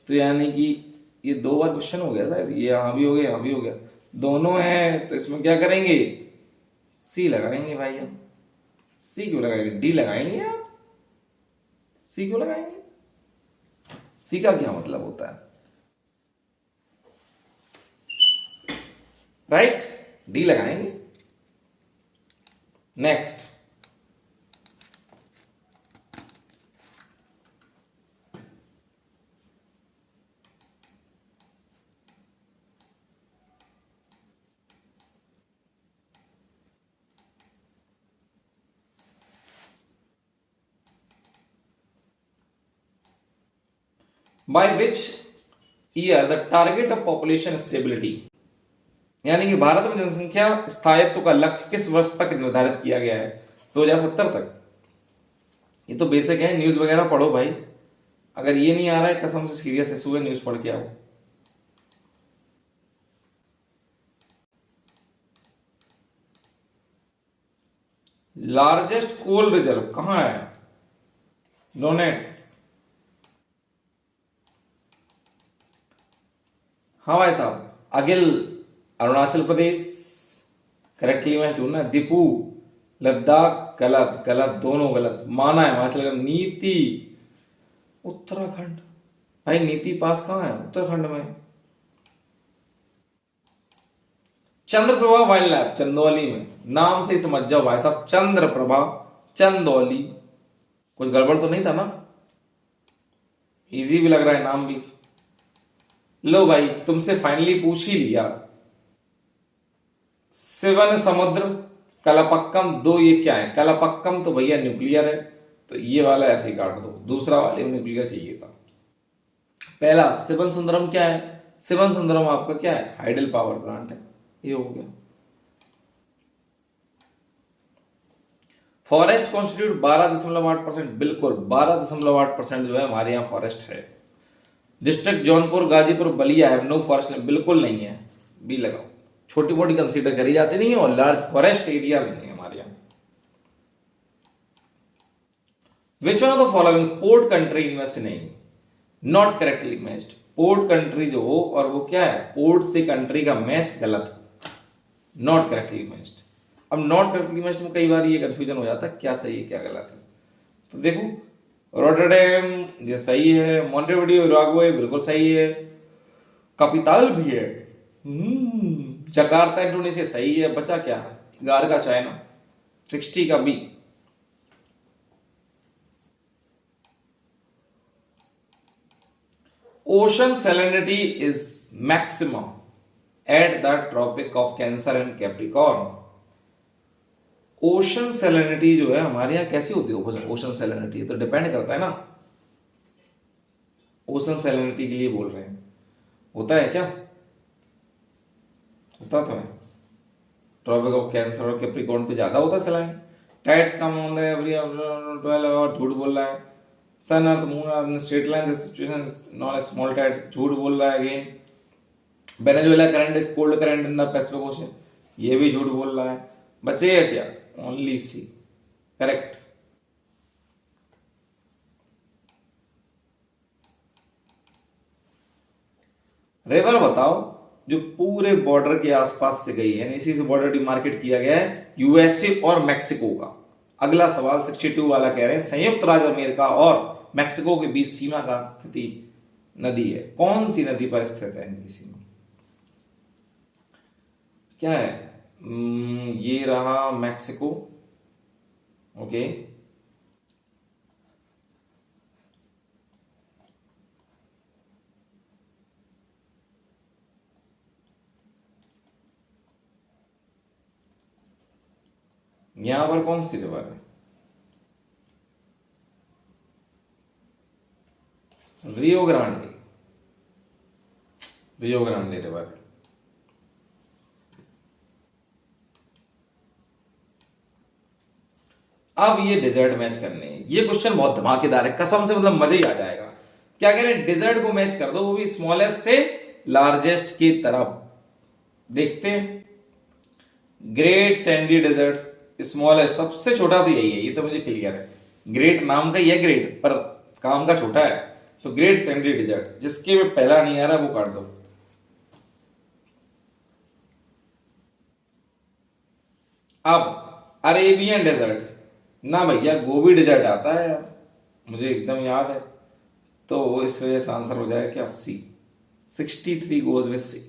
तो यानी कि ये दो बार क्वेश्चन हो गया था, ये यहां भी हो गया, यहां भी हो गया, दोनों हैं। तो इसमें क्या करेंगे? सी लगाएंगे भाई हम। सी क्यों लगाएंगे? डी लगाएंगे आप। सी क्यों लगाएंगे? सी का क्या मतलब होता है? राइट, डी लगाएंगे। Next, by which year the target of population stability, यानी कि भारत में जनसंख्या स्थायित्व का लक्ष्य किस वर्ष तक निर्धारित किया गया है? 2070 तक। ये तो बेसिक है, न्यूज वगैरह पढ़ो भाई। अगर ये नहीं आ रहा है, कसम से सीरियस इशू है, न्यूज पढ़ के आओ। लार्जेस्ट कोल रिजर्व कहां है? डोनेट्स। हाँ भाई साहब, अगिल अरुणाचल प्रदेश, करेक्टली मैं ढूंढना। दीपू लद्दाख, गलत गलत दोनों गलत। माना है हिमाचल का। नीति उत्तराखंड। भाई नीति पास कहाँ है? उत्तराखंड में। चंद्रप्रभा वाइल्ड लाइफ चंदौली में। नाम से ही समझ जाओ भाई साहब, चंद्रप्रभा चंदौली। कुछ गड़बड़ तो नहीं था ना? इजी भी लग रहा है नाम भी। लो भाई, तुमसे फाइनली पूछ ही लिया। शिवन समुद्र कलापक्कम दो, ये क्या है? कलापक्कम तो भैया न्यूक्लियर है, तो ये वाला ऐसे ही काट दो। दूसरा वाले में न्यूक्लियर चाहिए था। पहला शिवन सुंदरम क्या है? शिवन सुंदरम आपका क्या है? हाइडल पावर प्लांट है। ये हो गया। Forest constitute 12.8%। बिल्कुल 12.8% जो है हमारे यहाँ फॉरेस्ट है। डिस्ट्रिक्ट जौनपुर गाजीपुर बलिया है नो फॉरेस्ट। बिल्कुल नहीं है, बी लगाओ। छोटी मोटी कंसीडर करी जाती नहीं है, और लार्ज फॉरेस्ट एरिया नहीं है हमारे यहाँ। विच one of the following port country इनमें से नहीं? Not correctly matched. Port country जो हो और वो क्या है, पोर्ट से कंट्री का मैच गलत, नॉट करेक्टली मैच्ड। अब नॉट करेक्टली मैच्ड में कई बार ये कंफ्यूजन हो जाता है क्या सही है क्या गलत है। तो देखो, रोटरडैम ये सही है, मॉन्टेविडियो उरुग्वे बिल्कुल सही है, कैपिटल भी है। जकार्ता इंडोनेशिया सही है। बचा क्या? गार का चाइना। 60 का B. Ocean salinity is maximum at the tropic of Cancer and Capricorn. Ocean salinity जो है हमारे यहां कैसी होती है? ओशन सैलिनिटी तो डिपेंड करता है ना। ओशन सैलिनिटी के लिए बोल रहे हैं, होता है क्या? होता तो है। ट्रॉपिक ऑफ कैंसर और कैप्रिकॉर्न पे ज्यादा होता है सलाइन। टाइड्स कम होता है एवरी 12 आवर। झूठ बोल रहा है। Sun earth moon are in straight line, the situation is not a small tide. झूठ बोल रहा है again. Venezuela current is cold current in the Pacific Ocean. ये भी झूठ बोल रहा है। बचेगा क्या? ओनली सी। करेक्ट। रेवल बताओ जो पूरे बॉर्डर के आसपास से गई है, इसी से बॉर्डर डिमार्केट किया गया है यूएसए और मैक्सिको का। अगला सवाल 62 वाला कह रहे हैं संयुक्त राज्य अमेरिका और मैक्सिको के बीच सीमा का स्थिति नदी है। कौन सी नदी पर स्थित है इनकी सीमा? क्या है? ये रहा मैक्सिको। ओके, यहां पर कौन सी रिवर है? Rio Grande. Rio Grande river है। अब ये डिजर्ट मैच करने हैं। ये क्वेश्चन बहुत धमाकेदार है कसम से, मतलब मजा ही आ जाएगा। क्या कह रहे हैं? डिजर्ट को मैच कर दो, वो भी स्मॉलेस्ट से लार्जेस्ट की तरफ। देखते हैं। ग्रेट सैंडी डेजर्ट स्मॉलेस्ट, सबसे छोटा तो यही है, ये तो मुझे क्लियर है। ग्रेट नाम का ही है ग्रेट, पर काम का छोटा है। तो ग्रेट सैंडी डेजर्ट, जिसके में पहला नहीं आ रहा वो काट दो। अब अरेबियन डेजर्ट ना भैया, गोबी डेजर्ट आता है यार, मुझे एकदम याद है। तो इस वजह से आंसर हो जाएगा क्या? C. 63 goes with C.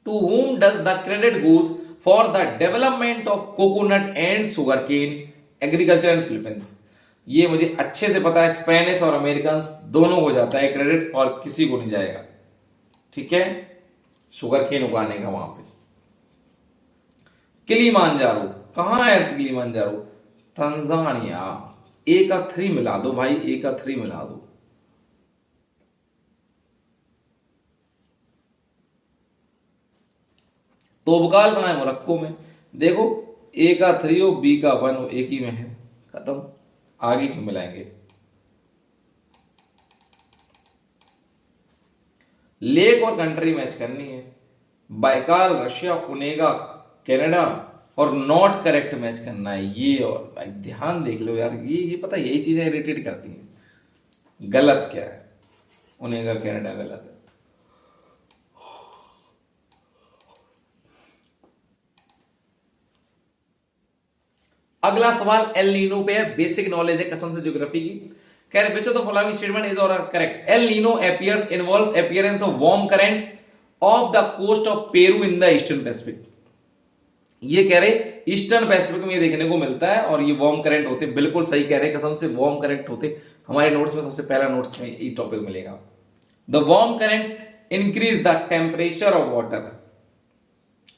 To whom does the credit goes for the development of coconut and sugarcane agriculture in Philippines? ये मुझे अच्छे से पता है, स्पेनिश और अमेरिकन दोनों को जाता है क्रेडिट, और किसी को नहीं जाएगा। ठीक है, शुगर केन उगाने का वहां पे। किलीमांजारो कहां है? Kilimanjaro Tanzania. ए का 3 मिला दो भाई, ए का 3 मिला दो। तोबकाल कहां है? मोरक्को में। देखो, ए का 3 हो, बी का 1 हो, एक ही में है, खत्म। आगे क्यों मिलाएंगे? लेक और कंट्री मैच करनी है। बाइकाल रशिया, ओनेगा कनाडा और नॉट करेक्ट मैच करना है ये। और भाई ध्यान देख लो यार, ये पता है, यही चीजें इरिटेट करती हैं। गलत क्या है? ओनेगा कनाडा गलत है। अगला सवाल एल नीनो पे है, बेसिक नॉलेज है कसम से ज्योग्राफी की। कह रहे which of the following statement is or correct? El Nino appears involves appearance of warm current off the coast of Peru in the eastern Pacific. ये कह रहे ईस्टर्न पैसिफिक में ये देखने को मिलता है और ये वार्म करंट होते, बिल्कुल सही कह रहे कसम से, वार्म करंट होते। हमारे नोट्स में सबसे पहला नोट्स में ये टॉपिक मिलेगा। The warm current increase the temperature of water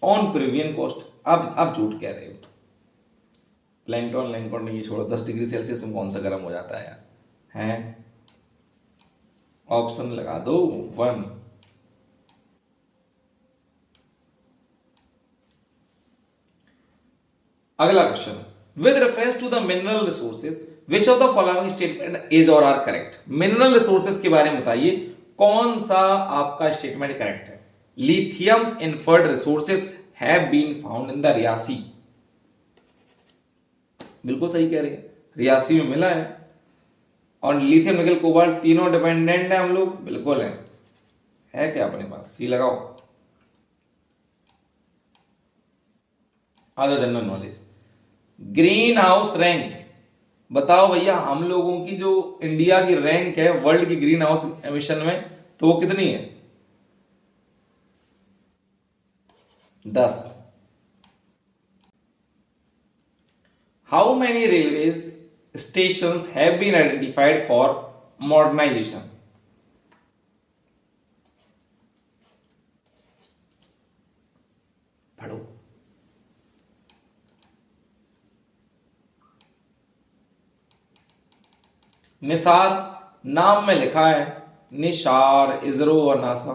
on Peruvian coast. अब झूठ कह रहे हो। प्लैंकटन लैंकटन ये छोड़ो, 10 डिग्री सेल्सियस में कौन सा गर्म हो जाता है यार? हैं? ऑप्शन लगा दो 1। अगला question, with reference to the mineral resources which of the following statement is और आर करेक्ट? मिनरल रिसोर्सेज के बारे में बताइए, कौन सा आपका स्टेटमेंट करेक्ट है? Lithiums inferred resources have been found in the Reasi. बिल्कुल सही कह रहे हैं, रियासी में मिला है। और लिथियम निकल कोबाल्ट तीनों डिपेंडेंट है हम लोग, बिल्कुल है क्या अपने पास? सी लगाओ। आगे general knowledge, green house rank बताओ भैया, हम लोगों की जो इंडिया की रैंक है वर्ल्ड की ग्रीन हाउस एमिशन में, तो वो कितनी है? 10। How many railways stations have been identified for modernisation? पढ़ो। निसार नाम में लिखा है, निशार, इसरो और नासा।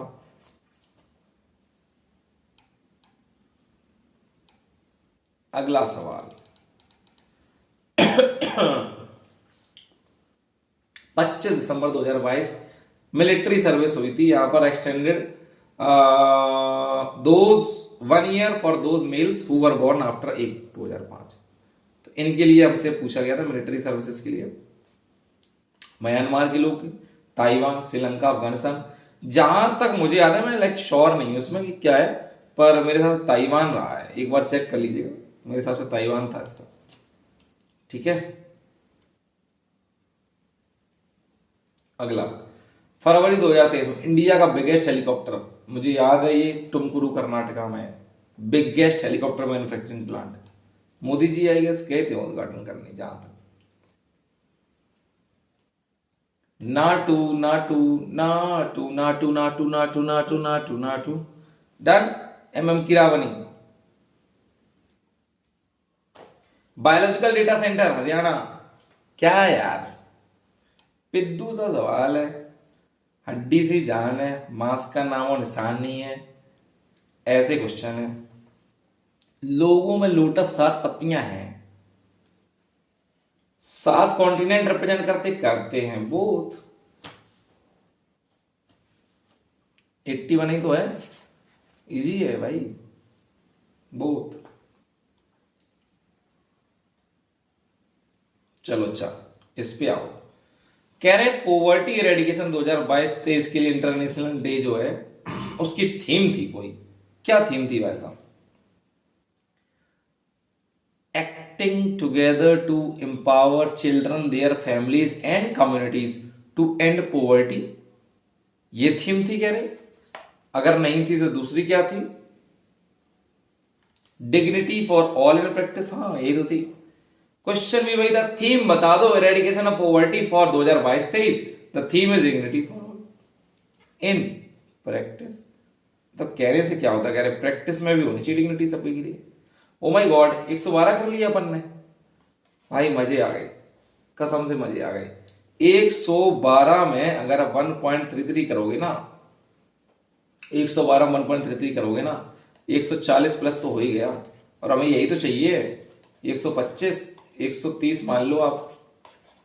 अगला सवाल 25 दिसंबर 2022 मिलिट्री सर्विस हुई थी यहां पर, extended those 1 year for those males who were born after 1/2005। तो इनके लिए हमसे पूछा गया था मिलिट्री सर्विसेज के लिए। म्यांमार के लोग, ताइवान, श्रीलंका, अफगानिस्तान। जहां तक मुझे याद है, मैं लाइक श्योर नहीं हूं उसमें कि क्या है, पर मेरे साथ ताइवान रहा है। एक बार चेक कर लीजिएगा, मेरे हिसाब से ताइवान था इसका। ठीक है। अगला, फरवरी 2023 में इंडिया का बिगेस्ट हेलीकॉप्टर, मुझे याद है ये टुमकुरू कर्नाटका में biggest helicopter manufacturing plant, Modi ji I guess गए थे उद्घाटन करने। जहां तक Naatu Naatu Naatu Naatu Naatu Naatu Naatu Naatu Naatu done. MM Keeravani. Biological data centre Haryana. क्या यार, पिद्दू सा सवाल है, हड्डी सी जान है, मांस का नामो निशान नहीं है, ऐसे क्वेश्चन है। लोगों में लोटस 7 पत्तियां हैं, 7 कॉन्टिनेंट रिप्रेजेंट करते हैं बोथ। 81 ही तो है, इजी है भाई बोथ। चलो अच्छा, इस पे आओ। कह रहे पोवर्टी इरेडिकेशन 2022-23 के लिए इंटरनेशनल डे जो है उसकी थीम थी कोई, क्या थीम थी भाई साहब? Acting together to empower children, their families and communities to end poverty, ये थीम थी कह रहे। अगर नहीं थी तो दूसरी क्या थी? Dignity for all in practice, हाँ यही तो थी। क्वेश्चन भी वही था, थीम बता दो, eradication of poverty for 2022-23, the theme is dignity for all in practice. तो कहने से क्या होता, कह रहे प्रैक्टिस में भी होनी चाहिए डिग्निटी सबके लिए। ओ माय गॉड, 112 कर लिया अपन ने भाई, मजे आ गए, कसम से मजे आ गए। 112 में अगर 1.33 करोगे ना, 112 1.33 करोगे ना, 140 प्लस तो हो ही गया। और हमें यही तो चाहिए, 125 130 मान लो आप,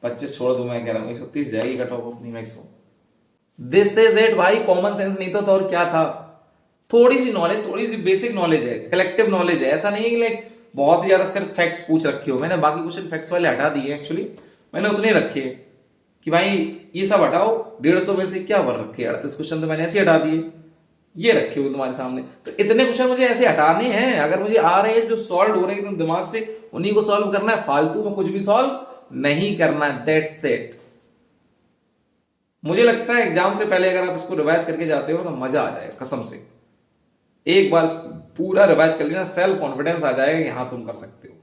25 छोड़ दो, मैं कह रहा हूं 130 जाएगी कट ऑफ अपनी मैक्सिमम। दिस इज इट भाई, कॉमन सेंस नहीं तो और क्या था। थोड़ी सी नॉलेज, थोड़ी सी बेसिक नॉलेज है, कलेक्टिव नॉलेज है। ऐसा नहीं है कि लाइक बहुत ही ज्यादा सिर्फ फैक्ट्स पूछ रखे हो। मैंने बाकी क्वेश्चन फैक्ट्स वाले हटा दिए एक्चुअली, मैंने उतने रखे कि भाई ये सब हटाओ, 150 में से क्या भर रखे, 38 क्वेश्चन तो मैंने ऐसे हटा दिए, ये रखे हुए तुम्हारे सामने। तो इतने क्वेश्चन मुझे ऐसे हटाने हैं, अगर मुझे आ रहे हैं जो सॉल्व हो रहे हैं एकदम दिमाग से, उन्हीं को सॉल्व करना है, फालतू में कुछ भी सॉल्व नहीं करना है। That's it. मुझे लगता है एग्जाम से पहले अगर आप इसको रिवाइज करके जाते हो तो मजा आ जाएगा कसम से। एक बार पूरा रिवाइज कर लेना, सेल्फ कॉन्फिडेंस आ जाएगा कि हाँ तुम कर सकते हो,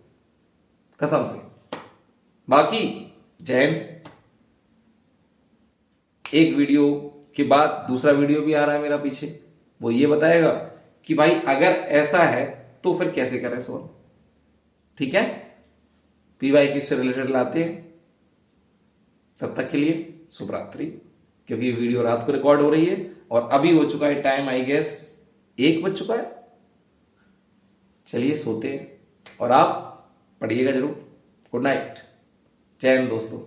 कसम से। बाकी जय हिंद। एक वीडियो के बाद दूसरा वीडियो भी आ रहा है मेरा पीछे, वो ये बताएगा कि भाई अगर ऐसा है तो फिर कैसे करें सॉल्व। ठीक है, PYQ से रिलेटेड लाते हैं। तब तक के लिए शुभ रात्रि, क्योंकि ये वीडियो रात को रिकॉर्ड हो रही है और अभी हो चुका है टाइम, आई गेस 1 बज चुका है। चलिए सोते हैं और आप पढ़िएगा जरूर। गुड नाइट, जय हिंद दोस्तों।